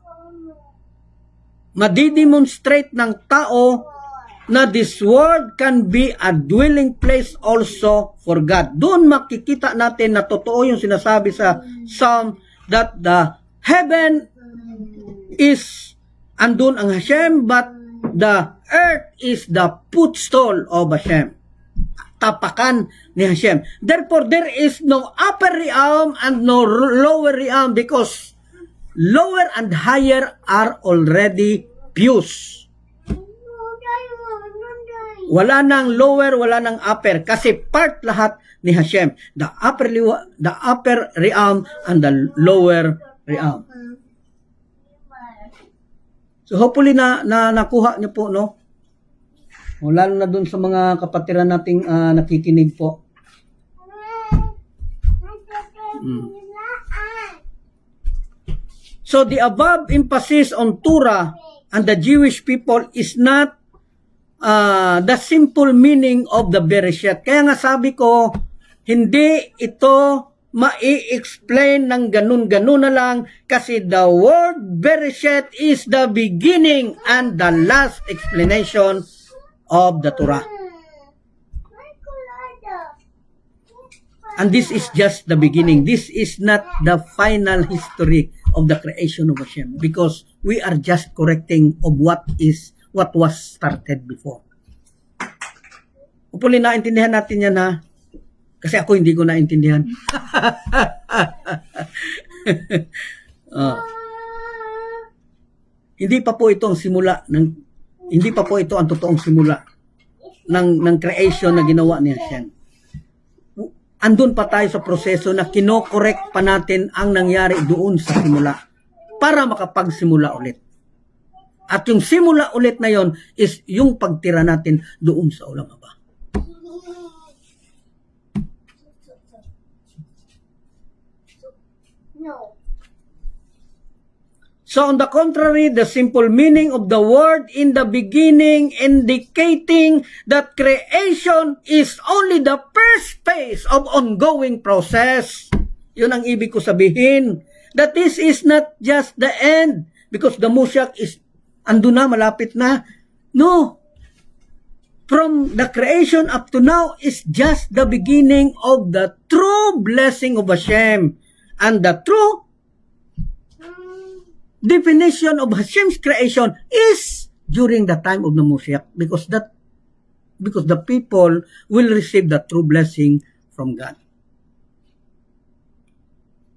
madidemonstrate ng tao na this world can be a dwelling place also for God. Doon makikita natin na totoo yung sinasabi sa Psalm that the heaven is andun ang Hashem, but the earth is the footstool of Hashem. Tapakan ni Hashem. Therefore, there is no upper realm and no lower realm, because lower and higher are already fused. Wala nang lower, wala nang upper, kasi part lahat ni Hashem. The upper realm and the lower realm. So hopefully na nakuha niyo po, no? O, lalo na dun sa mga kapatiran nating nakikinig po. So the above emphasis on Torah and the Jewish people is not the simple meaning of the Bereshit. Kaya nga sabi ko, hindi ito mai-explain ng ganun-ganun na lang, kasi the word Bereshit is the beginning and the last explanation of the Torah. And this is just the beginning. This is not the final history of the creation of Hashem, because we are just correcting of what was started before. Hopefully naintindihan natin yan, ha? Kasi ako hindi ko naintindihan. Hindi pa po ito ang simula hindi pa po ito ang totoong simula ng creation na ginawa ni Hashem. Andun pa tayo sa proseso na kino-correct pa natin ang nangyari doon sa simula para makapagsimula ulit. At yung simula ulit na yon is yung pagtira natin doon sa ulang aba. So on the contrary, the simple meaning of the word in the beginning indicating that creation is only the first phase of ongoing process. Yun ang ibig ko sabihin. That this is not just the end, because the Moshiach is ando na, malapit na. No. From the creation up to now is just the beginning of the true blessing of Hashem. And the true definition of Hashem's creation is during the time of the Moshiach, because the people will receive the true blessing from God.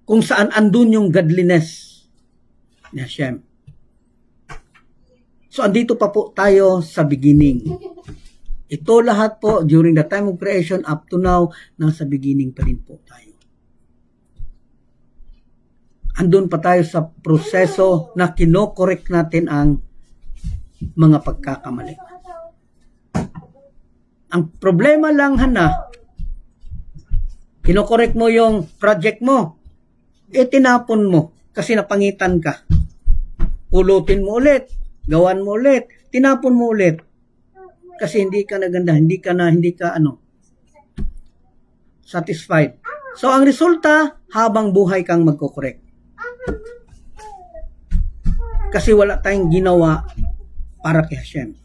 Kung saan andun yung godliness ni Hashem. So andito pa po tayo sa beginning. Ito lahat po during the time of creation up to now, nasa beginning pa rin po tayo. Andun pa tayo sa proseso na kino-correct natin ang mga pagkakamali. Ang problema lang, Hana, kino-correct mo yung project mo, tinapon mo kasi napangitan ka. Pulutin mo ulit, gawan mo ulit, tinapon mo ulit. Kasi hindi ka naganda, hindi ka satisfied. So ang resulta, habang buhay kang magko-correct. Kasi wala tayong ginawa para kay Hashem.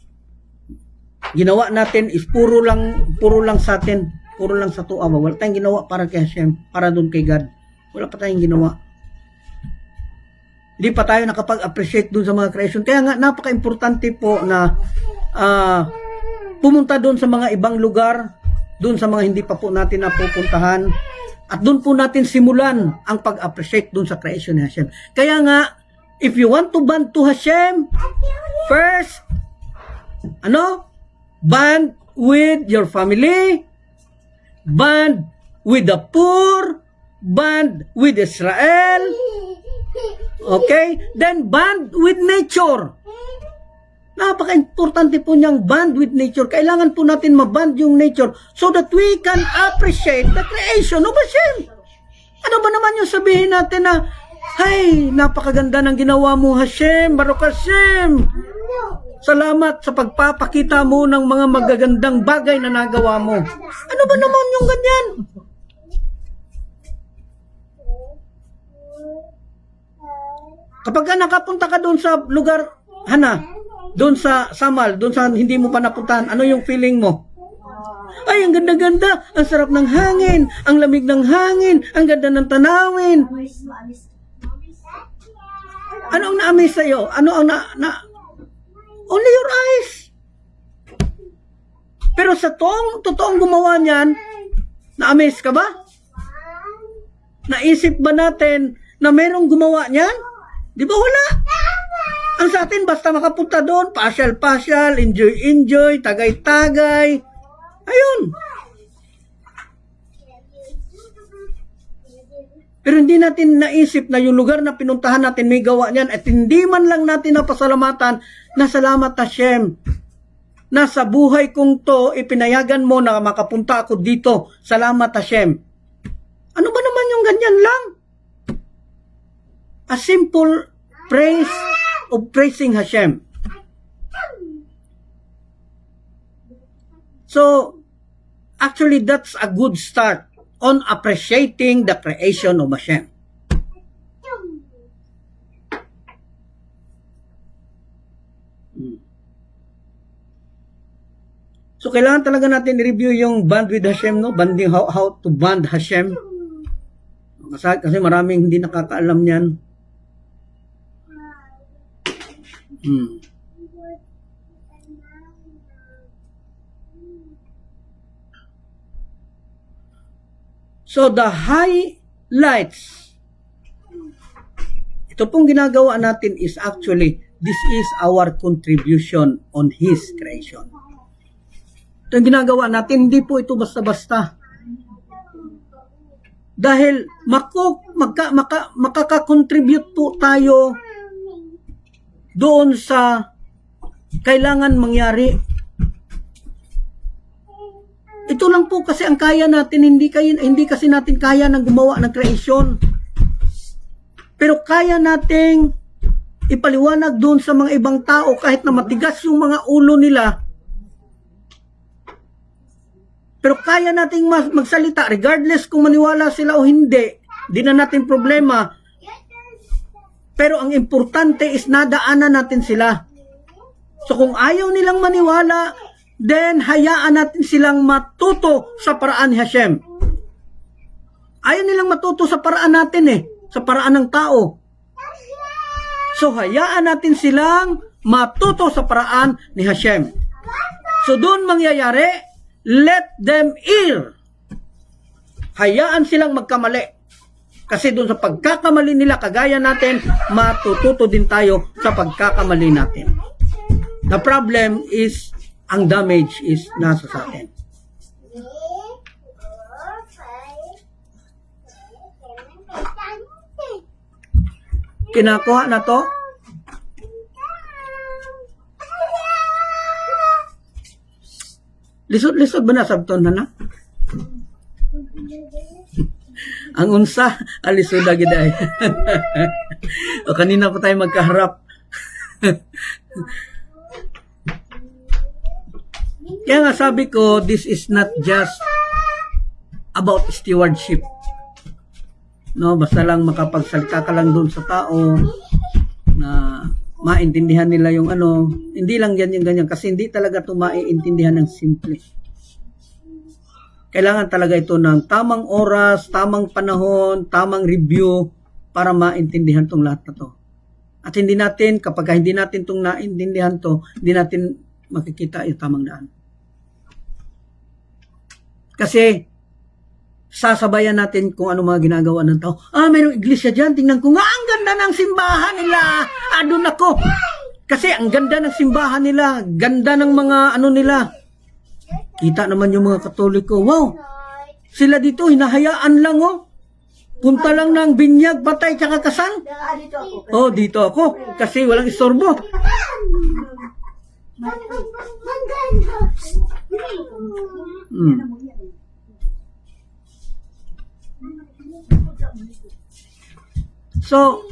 Ginawa natin is puro lang sa atin, puro lang sa tuwa. Wala tayong ginawa para kay Hashem, para doon kay God. Wala pa tayong ginawa. Hindi pa tayo nakapag-appreciate doon sa mga creation. Kaya nga, napaka-importante po na pumunta doon sa mga ibang lugar, doon sa mga hindi pa po natin napupuntahan, at doon po natin simulan ang pag-appreciate doon sa creation ni Hashem. Kaya nga, if you want to bond to Hashem, first, bond with your family, bond with the poor, bond with Israel, okay? Then bond with nature. Napaka-importante po niyang bond with nature. Kailangan po natin maband yung nature so that we can appreciate the creation of Hashem. Ano ba naman yung sabihin natin na, "Hay, napakaganda ng ginawa mo, Hashem, Baruch Hashem. Salamat sa pagpapakita mo ng mga magagandang bagay na nagawa mo." Ano ba naman yung ganyan? Kapag ka nakapunta ka doon sa lugar, doon sa Samal, doon sa hindi mo pa napuntahan, ano yung feeling mo? Ay, ang ganda-ganda, ang sarap ng hangin, ang lamig ng hangin, ang ganda ng tanawin. Ano ang na-amaze sa'yo? Ano ang only your eyes. Pero sa totoong gumawa niyan, na-amaze ka ba? Naisip ba natin na merong gumawa niyan? Di ba wala? Ang sa atin, basta makapunta doon, pasyal-pasyal, enjoy-enjoy, tagay-tagay. Ayun. Pero hindi natin naisip na yung lugar na pinuntahan natin may gawa niyan at hindi man lang natin napasalamatan na salamat Hashem. Nasa buhay kong to, ipinayagan mo na makapunta ako dito. Salamat Hashem. Ano ba naman yung ganyan lang? A simple praise of praising Hashem. So, actually, that's a good start on appreciating the creation of Hashem. So, kailangan talaga natin i-review yung bond with Hashem, no? Banding, how to bond Hashem. Kasi maraming hindi nakakaalam yan. So, the highlights, ito pong ginagawa natin is actually, this is our contribution on His creation. Ito yung ginagawa natin, hindi po ito basta-basta. Dahil makaka-contribute po tayo doon sa kailangan mangyari. Ito lang po kasi ang kaya natin, hindi kasi natin kaya ng gumawa ng creation. Pero kaya nating ipaliwanag doon sa mga ibang tao kahit na matigas yung mga ulo nila. Pero kaya nating magsalita regardless kung maniwala sila o hindi. Di na natin problema. Pero ang importante is nadaanan natin sila. So kung ayaw nilang maniwala, then hayaan natin silang matuto sa paraan ni Hashem. Ayaw nilang matuto sa paraan natin sa paraan ng tao. So hayaan natin silang matuto sa paraan ni Hashem. So doon mangyayari, let them hear. Hayaan silang magkamali. Kasi doon sa pagkakamali nila, kagaya natin, matututo din tayo sa pagkakamali natin. The problem is, ang damage is nasa sa atin. Kinakuha na to? Lisod ba na sabton na? Ang unsa, alisod na giday. O kanina pa tayo magkaharap. Kaya nga sabi ko, this is not just about stewardship. No, basta lang makapagsalita ka lang doon sa tao na maintindihan nila yung ano, hindi lang yan yung ganyan kasi hindi talaga ito maiintindihan ng simple. Kailangan talaga ito ng tamang oras, tamang panahon, tamang review para maintindihan tong lahat na to. At hindi natin, kapag hindi natin itong naintindihan to, hindi natin makikita yung tamang daan. Kasi, sasabayan natin kung ano mga ginagawa ng tao. Mayroong iglesia dyan, tingnan ko nga, ang ganda ng simbahan nila. Doon ako. Kasi ang ganda ng simbahan nila, ganda ng mga ano nila. Kita naman yung mga Katoliko, wow, sila dito, hinahayaan lang punta lang ng binyag, patay, tsaka kasal. Dito ako. Dito ako, kasi walang istorbo. Mm. So,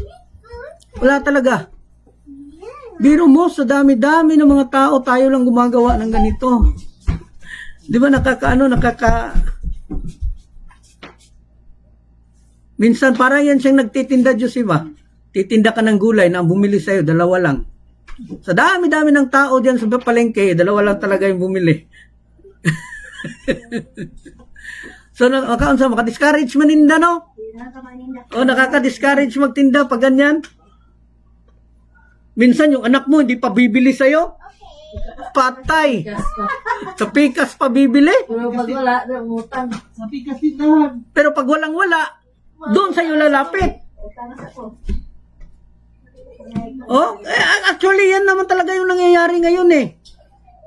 wala talaga. Biro mo, sa dami-dami ng mga tao, tayo lang gumagawa ng ganito. Di ba minsan parang yan siyang nagtitinda, Joseph. Titinda ka ng gulay na ang bumili sa'yo, 2 lang. Sa dami-dami ng tao dyan sa palengke, 2 lang talaga yung bumili. So, maka-discourage maninda, no? O, nakaka-discourage magtinda pag ganyan. Minsan yung anak mo hindi pa bibili sa'yo. Patay. Gas pa. Sa pikas pa bibili. Pero pag wala, utang. Sa pikas tindahan. Pero pag walang-wala, doon sa'yo lalapit. Oh, actually yan naman talaga yung nangyayari ngayon eh.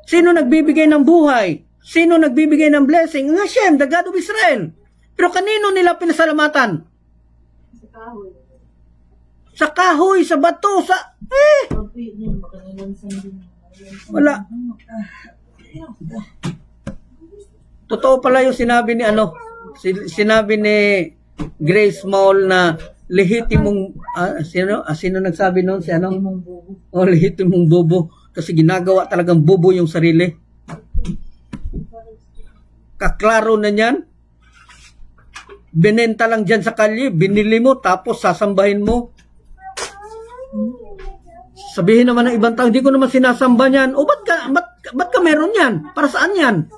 Sino nagbibigay ng buhay? Sino nagbibigay ng blessing? Ang Hashem, the God of Israel. Pero kanino nila pinasalamatan? Sa kahoy, sa bato, sa... Wala. Totoo pala yung sinabi ni Grace Maul na lehitimong sino nagsabi noon si ano? Lehitimong bobo kasi ginagawa talagang bobo yung sarili. Kaklaro na niyan. Binenta lang dyan sa kalye, binili mo tapos sasambahin mo. Sabihin naman ng ibang tao, hindi ko naman sinasamba niyan. O ba't ka meron yan? Para saan yan?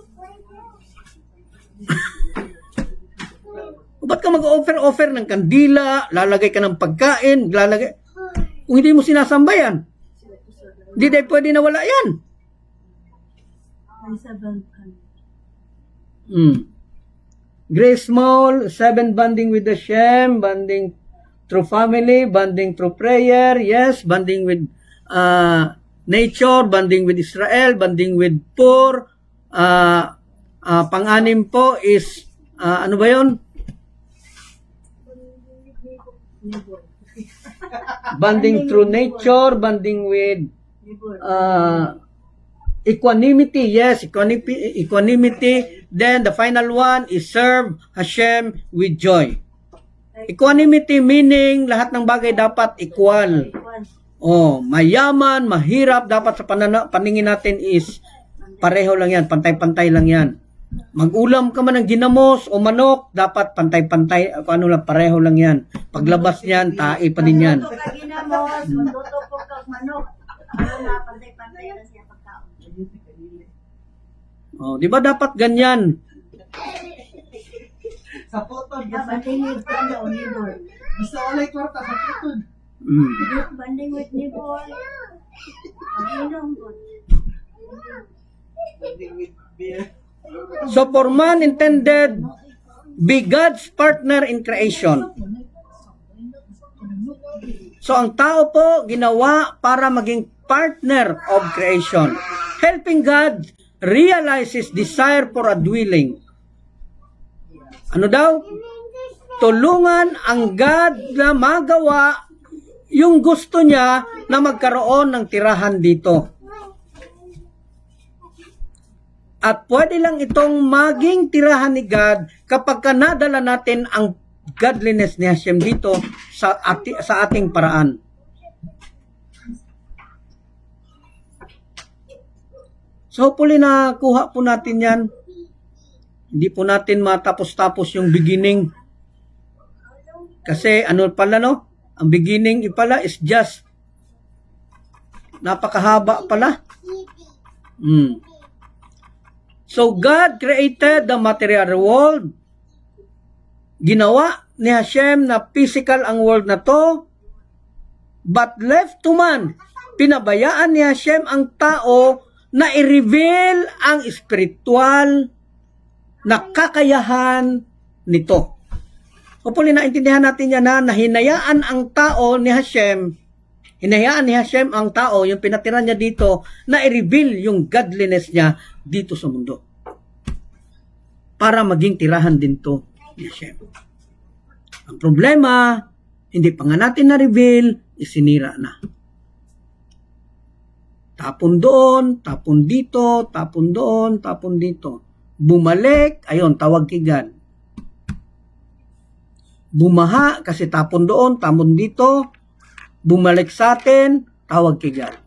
O ba't ka mag-offer ng kandila, lalagay ka ng pagkain, kung hindi mo sinasamba yan, hindi dahil pwede na wala yan. Grace Maul, 7 bonding with Hashem, bonding through family, bonding through prayer, yes, bonding with nature, bonding with Israel, bonding with poor. Pang-anim po is, ano ba yun? Bonding through nature, bonding with equanimity, yes, equanimity. Then the final one is serve Hashem with joy. Equanimity meaning lahat ng bagay dapat equal. Mayaman, mahirap, dapat sa paningin natin is pareho lang yan, pantay-pantay lang yan. Mag-ulam ka man ng ginamos o manok, dapat pantay-pantay, pareho lang yan. Paglabas niyan, tae pa din yan. Di ba dapat ganyan? Sa photo. Basta walay kwarta sa photo. Banding with neighbor. So for man intended be God's partner in creation. So ang tao po ginawa para maging partner of creation, helping God realize His desire for a dwelling. Ano daw? Tulungan ang God na magawa yung gusto niya na magkaroon ng tirahan dito. At pwede lang itong maging tirahan ni God kapag nadala natin ang godliness ni Hashem dito sa ating paraan. So hopefully nakuha po natin yan. Hindi po natin matapos-tapos yung beginning. Kasi ano pala no? Ang beginning pala is just napakahaba pala. So God created the material world. Ginawa ni Hashem na physical ang world na to. But left to man, pinabayaan ni Hashem ang tao na i-reveal ang spiritual na kakayahan nito. Hopefully naintindihan natin yan na hinayaan ang tao ni Hashem, hinayaan ni Hashem ang tao, yung pinatira niya dito, na i-reveal yung godliness niya dito sa mundo. Para maging tirahan din to ni Hashem. Ang problema, hindi pa nga natin na-reveal, isinira na. Tapon doon, tapon dito, tapon doon, tapon dito. Bumalik, ayun, tawag kay God. Bumaha, kasi tapon doon, tapon dito. Bumalik sa atin, tawag kay God.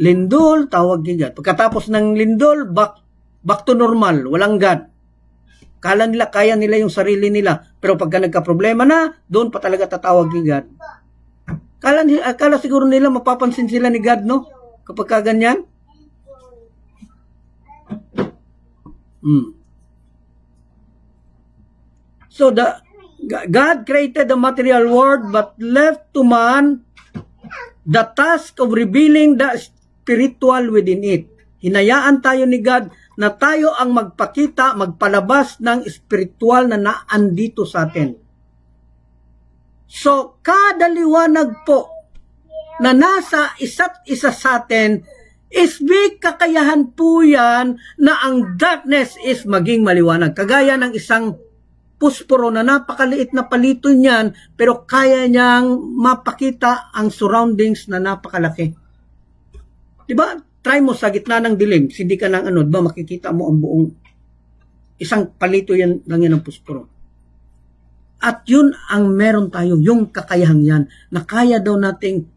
Lindol, tawag kay God. Pagkatapos ng lindol, back to normal, walang God. Kala nila, kaya nila yung sarili nila. Pero pagka nagka-problema na, doon pa talaga tatawag kay God. Kala siguro nila mapapansin sila ni God, no? Kapag ka ganyan. So, God created the material world but left to man the task of revealing the spiritual within it. Hinayaan tayo ni God na tayo ang magpakita, magpalabas ng spiritual na naandito sa atin. So, kada liwanag po na nasa isa't isa sa atin is may kakayahan po yan na ang darkness is maging maliwanag. Kagaya ng isang pusporo na napakaliit na palito niyan, pero kaya niyang mapakita ang surroundings na napakalaki. Diba? Try mo sa gitna ng dilim, hindi ka ng diba, makikita mo ang buong isang palito yan lang yan ng pusporo. At yun ang meron tayo, yung kakayahan yan, na kaya daw nating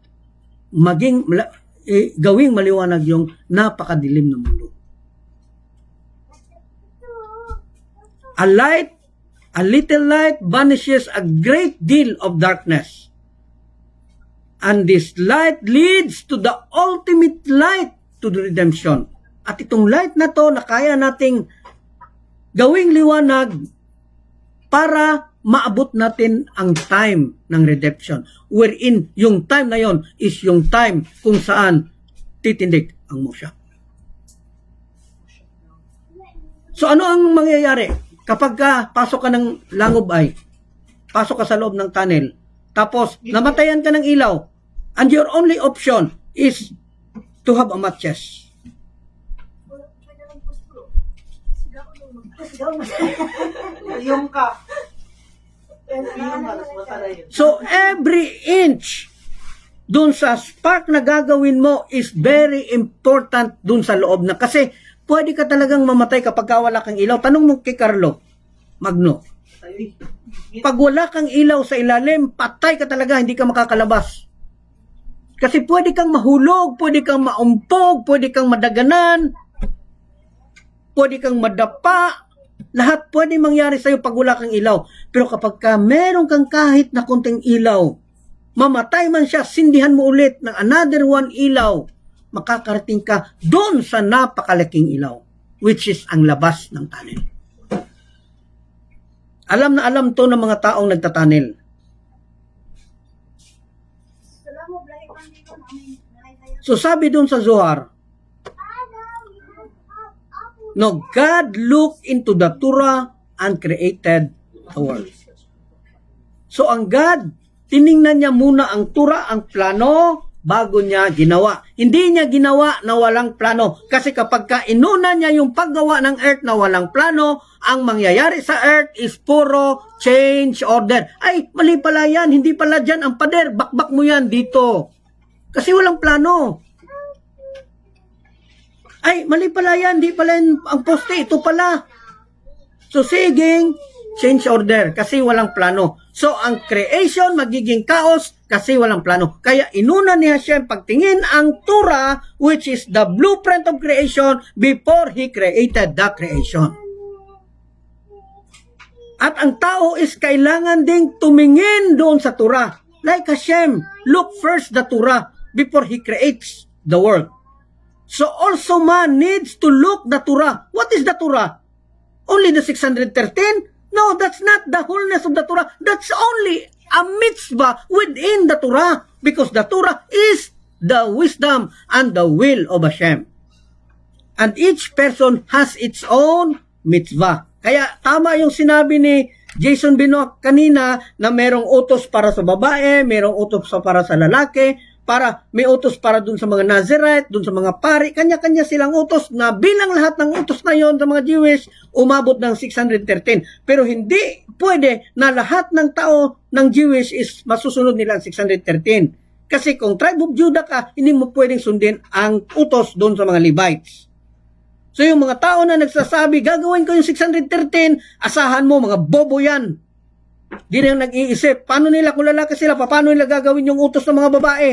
gawing maliwanag yung napakadilim na mundo. A little light banishes a great deal of darkness. And this light leads to the ultimate light, to the redemption. At itong light na to na kaya nating gawing liwanag para maabot natin ang time ng redemption. Wherein yung time na yon is yung time kung saan titindig ang Moshe. So ano ang mangyayari? Kapag pasok ka ng langubay, pasok ka sa loob ng tunnel, tapos namatayan ka ng ilaw, and your only option is to have a matches. Yung ka. So, every inch dun sa spark na gagawin mo is very important dun sa loob na. Kasi, pwede ka talagang mamatay kapag wala kang ilaw. Tanong mo kay Carlo Magno. Pag wala kang ilaw sa ilalim, patay ka talaga, hindi ka makakalabas. Kasi pwede kang mahulog, pwede kang maumpog, pwede kang madaganan, pwede kang madapa, lahat pwede mangyari sa'yo pag wala kang ilaw. Pero kapag meron kang kahit na konting ilaw, mamatay man siya, sindihan mo ulit ng another one ilaw, makakarating ka doon sa napakalaking ilaw, which is ang labas ng tunnel. Alam na alam to ng mga taong nagtatunnel. So sabi doon sa Zohar, no, God looked into the Torah and created the world. So ang God, tiningnan niya muna ang Torah, ang plano, bago niya ginawa. Hindi niya ginawa na walang plano. Kasi kapag inuna niya yung paggawa ng earth na walang plano, ang mangyayari sa earth is puro change order. Ay, mali pala yan. Hindi pala dyan ang pader. Bakbak mo yan dito. Kasi walang plano. Ay, mali pala yan. Hindi pala ang poste. Ito pala. So, siging change order kasi walang plano. So, ang creation magiging chaos kasi walang plano. Kaya inuna ni Hashem pagtingin ang Torah, which is the blueprint of creation before He created the creation. At ang tao is kailangan ding tumingin doon sa Torah. Like Hashem, look first the Torah before He creates the world. So also man needs to look the Torah. What is the Torah? Only the 613? No, that's not the wholeness of the Torah. That's only a mitzvah within the Torah. Because the Torah is the wisdom and the will of Hashem. And each person has its own mitzvah. Kaya tama yung sinabi ni Jason Binoc kanina na merong utos para sa babae, merong utos para sa lalaki, para may utos para dun sa mga Nazirite, dun sa mga pari, kanya-kanya silang utos na bilang lahat ng utos na yon sa mga Jewish, umabot ng 613. Pero hindi pwede na lahat ng tao ng Jewish is masusunod nila ang 613. Kasi kung tribe of Judah ka, hindi mo pwedeng sundin ang utos doon sa mga Levites. So yung mga tao na nagsasabi, gagawin ko yung 613, asahan mo, mga bobo yan. Di na nag-iisip. Paano nila, kung lalaki sila, paano nila gagawin yung utos ng mga babae?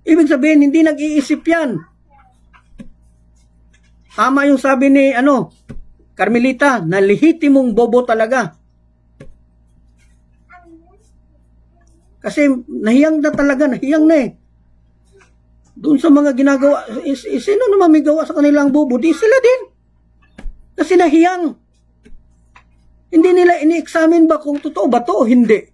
Ibig sabihin, hindi nag-iisip yan. Tama yung sabi ni, Carmelita, na lehitimong bobo talaga. Kasi nahiyang na talaga, nahiyang na eh. Doon sa mga ginagawa, sino naman may gawa sa kanilang bobo? Di sila din. Kasi nahiyang. Hindi nila ini-examine ba kung totoo ba to o hindi.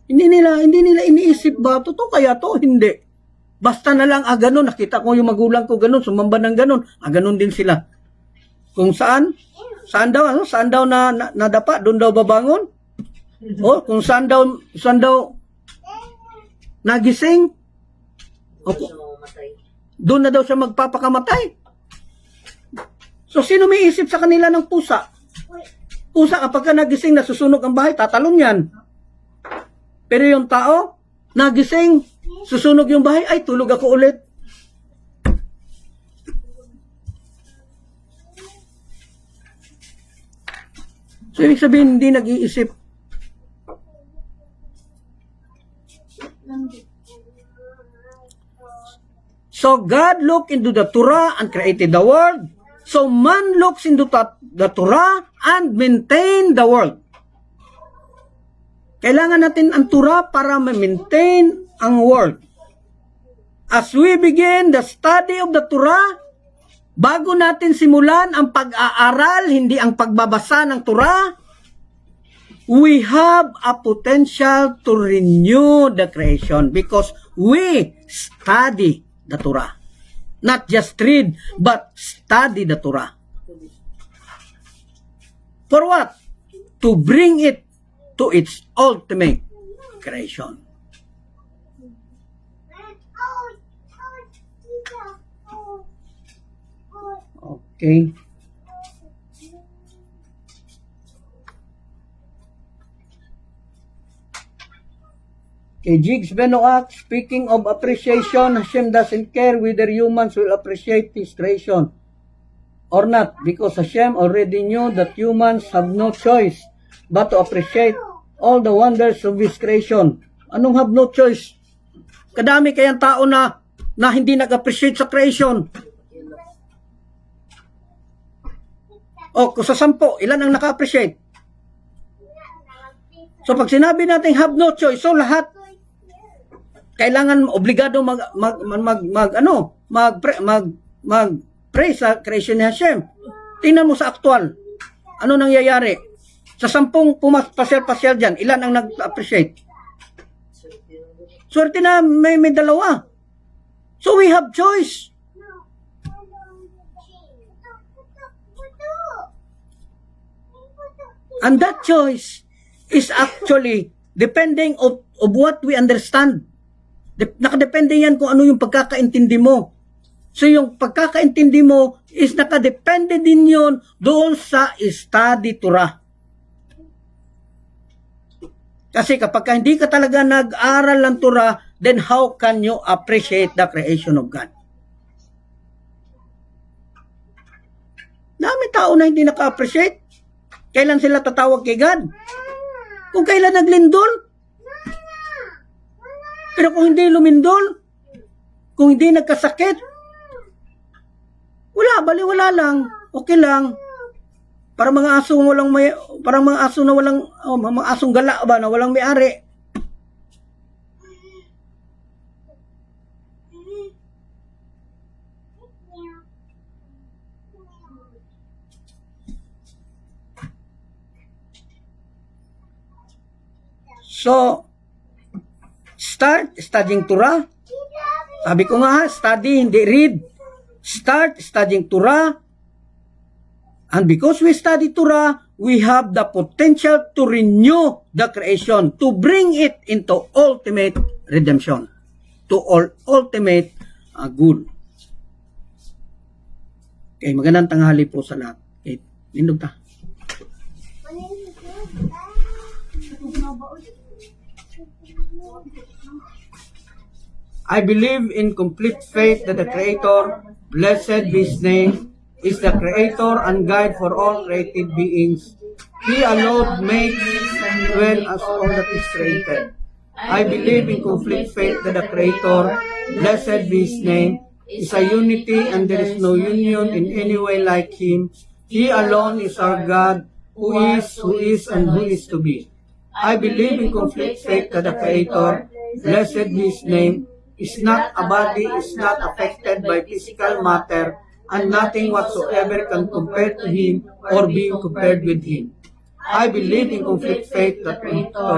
Hindi nila iniisip ba, totoo kaya to o hindi. Basta na lang, ganun, nakita ko yung magulang ko ganun, sumamba ng ganun, ganun din sila. Kung saan daw, na nadapa, doon daw babangon. O, kung saan daw nagising, Siya mamamatay. doon na daw siya magpapakamatay. So, sino may isip sa kanila ng pusa? Pusa, kapag ka nagising, nasusunog ang bahay, tatalon yan. Pero yung tao, nagising, susunog yung bahay, ay, tulog ako ulit. So, ibig sabihin, hindi nag-iisip. So, God looked into the Torah and created the world. So, man looks into the Torah and maintain the world. Kailangan natin ang Torah para ma-maintain ang world. As we begin the study of the Torah, bago natin simulan ang pag-aaral, hindi ang pagbabasa ng Torah, we have a potential to renew the creation because we study the Torah. Not just read, but study the Torah. For what? To bring it to its ultimate creation. Okay. Okay, Jigs Benoak, speaking of appreciation, Hashem doesn't care whether humans will appreciate His creation or not, because Hashem already knew that humans have no choice but to appreciate all the wonders of His creation. Anong have no choice? Kadami kayang tao na hindi nag-appreciate sa creation. O, kung sa 10, ilan ang naka-appreciate? So, pag sinabi natin have no choice, so lahat kailangan obligado mag-pray sa creation ni Hashem. Tingnan mo sa actual. Ano nangyayari? Sa 10 pasyal-pasyal dyan, ilan ang nag-appreciate? Swerte na may dalawa. So we have choice. And that choice is actually depending of what we understand. Nakadepende yan kung ano yung pagkakaintindi mo. So yung pagkakaintindi mo is nakadepende din yun doon sa study Torah. Kasi kapag hindi ka talaga nag-aral ng Torah, then how can you appreciate the creation of God? Dami tao na hindi naka-appreciate. Kailan sila tatawag kay God? Kung kailan naglindol. Pero kung hindi lumindol, kung hindi nagkasakit, wala lang, okay lang. Para mga aso parang mga aso na walang mga asong gala ba na walang may-ari. So, start studying Torah. Sabi ko nga, study, hindi read. Start studying Torah. And because we study Torah, we have the potential to renew the creation, to bring it into ultimate redemption, to ultimate good. Okay, magandang tanghali po sa lahat. Okay, nindog ta. I believe in complete faith that the Creator, blessed be His name, is the Creator and guide for all created beings. He alone makes well as all that is created. I believe in complete faith that the Creator, blessed be His name, is a unity and there is no union in any way like Him. He alone is our God, who is, and who is to be. I believe in complete faith that the Creator, blessed be His name, is not a body, is not affected by physical matter, and nothing whatsoever can compare to Him or be compared with Him. I believe in complete faith that the Creator,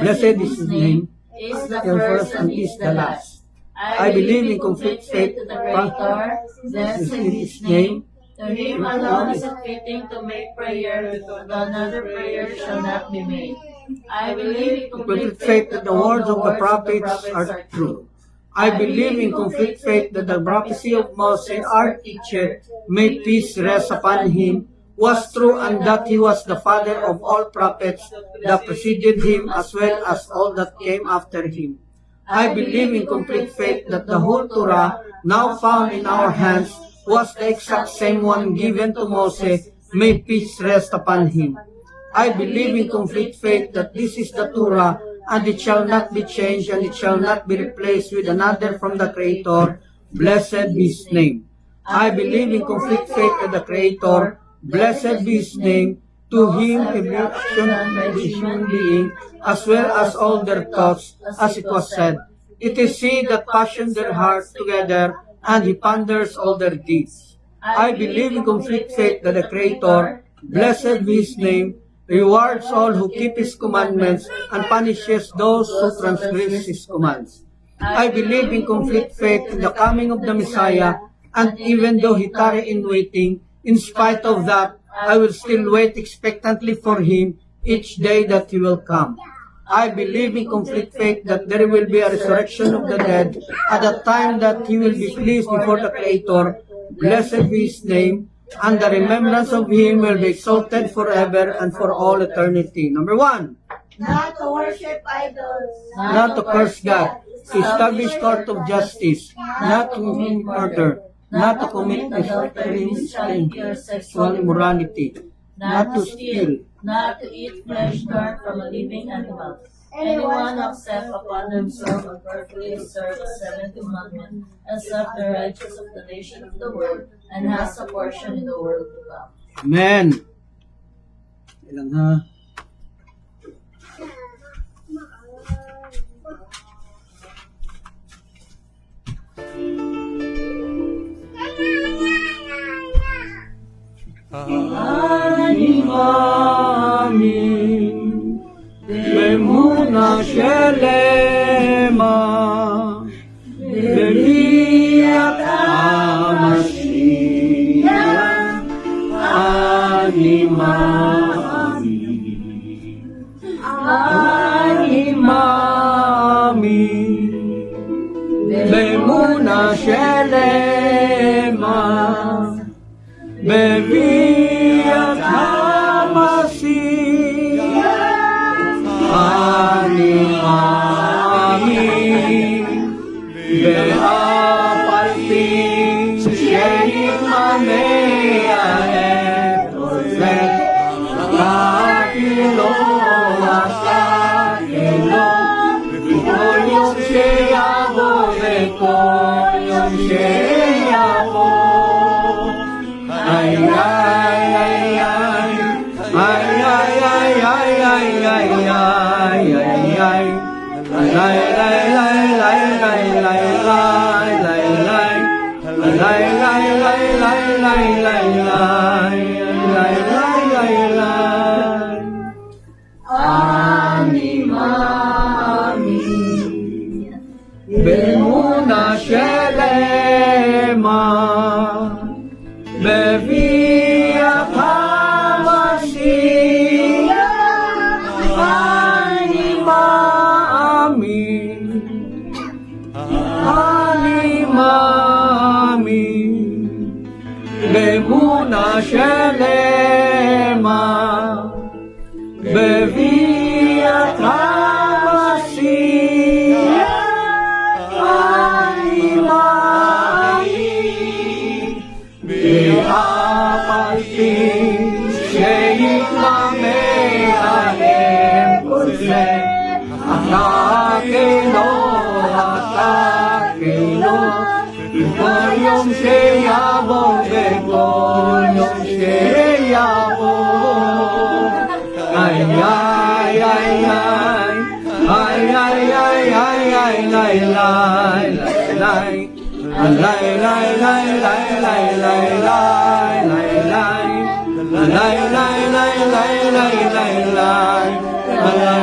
blessed is His name, is the first and is the last. I believe in complete faith that the Creator, blessed is His name. To Him alone is it fitting to make prayer, but another prayer shall not be made. I believe in Complete faith that the words of the prophets are true. I believe in complete faith that the prophecy of Moses, our teacher, may peace rest upon him, was true, and that he was the father of all prophets that preceded him as well as all that came after him. I believe in complete faith that the whole Torah, now found in our hands, was the exact same one given to Moses, may peace rest upon him. I believe in complete faith that this is the Torah, and it shall not be changed, and it shall not be replaced with another from the Creator. Blessed be His name. I believe in complete faith that the Creator, blessed be His name, to Him every action and every human being, as well as all their thoughts, as it was said, it is He that fashioned their hearts together, and He ponders all their deeds. I believe in complete faith that the Creator, blessed be His name, rewards all who keep His commandments and punishes those who transgress His commands. I believe in complete faith in the coming of the Messiah, and even though He tarry in waiting, in spite of that, I will still wait expectantly for Him each day that He will come. I believe in complete faith that there will be a resurrection of the dead at the time that He will be pleased before the Creator, blessed be His name, and the remembrance of Him will be exalted forever and for all eternity. Number 1, Not to worship idols. not to curse God, to establish court of justice, not to commit murder, not to commit adultery, sexual immorality, not to steal, not to eat flesh torn from a living animal. Anyone who accepts upon themselves and perfectly observe the seventh commandment and serve the righteous of the nation of the world and has a portion in the world to come. Amen. Ilan ha? Amin. Bemuna shelema, beliat Mashiach, animami, animami, bemuna shelema, beliat Mashiach, animami, be'apalti she'im mamea etozet, kakilo akakilo, kol yom she'yavo ve'kol yom she'yavo, ay ay ay ay, ay ay ay ay ay ay ay ay ay. Lay lay lay lay lay lay lay lay lay lay lay lay lay lay lay lay lay lay. Animami Bemuna shelema Beviat HaMashiach Animami Bemuna shelema Beviat HaMashiach Koyong seyabo, koyong seyabo. Ay, ay, ay, ay. Ay, ay, ay, ay, ay, lay, lay, lay, lay. Lay, lay, lay, lay, lay, lay, lay, lay, lay. Lay, lay, lay, lay, lay, lay, lay.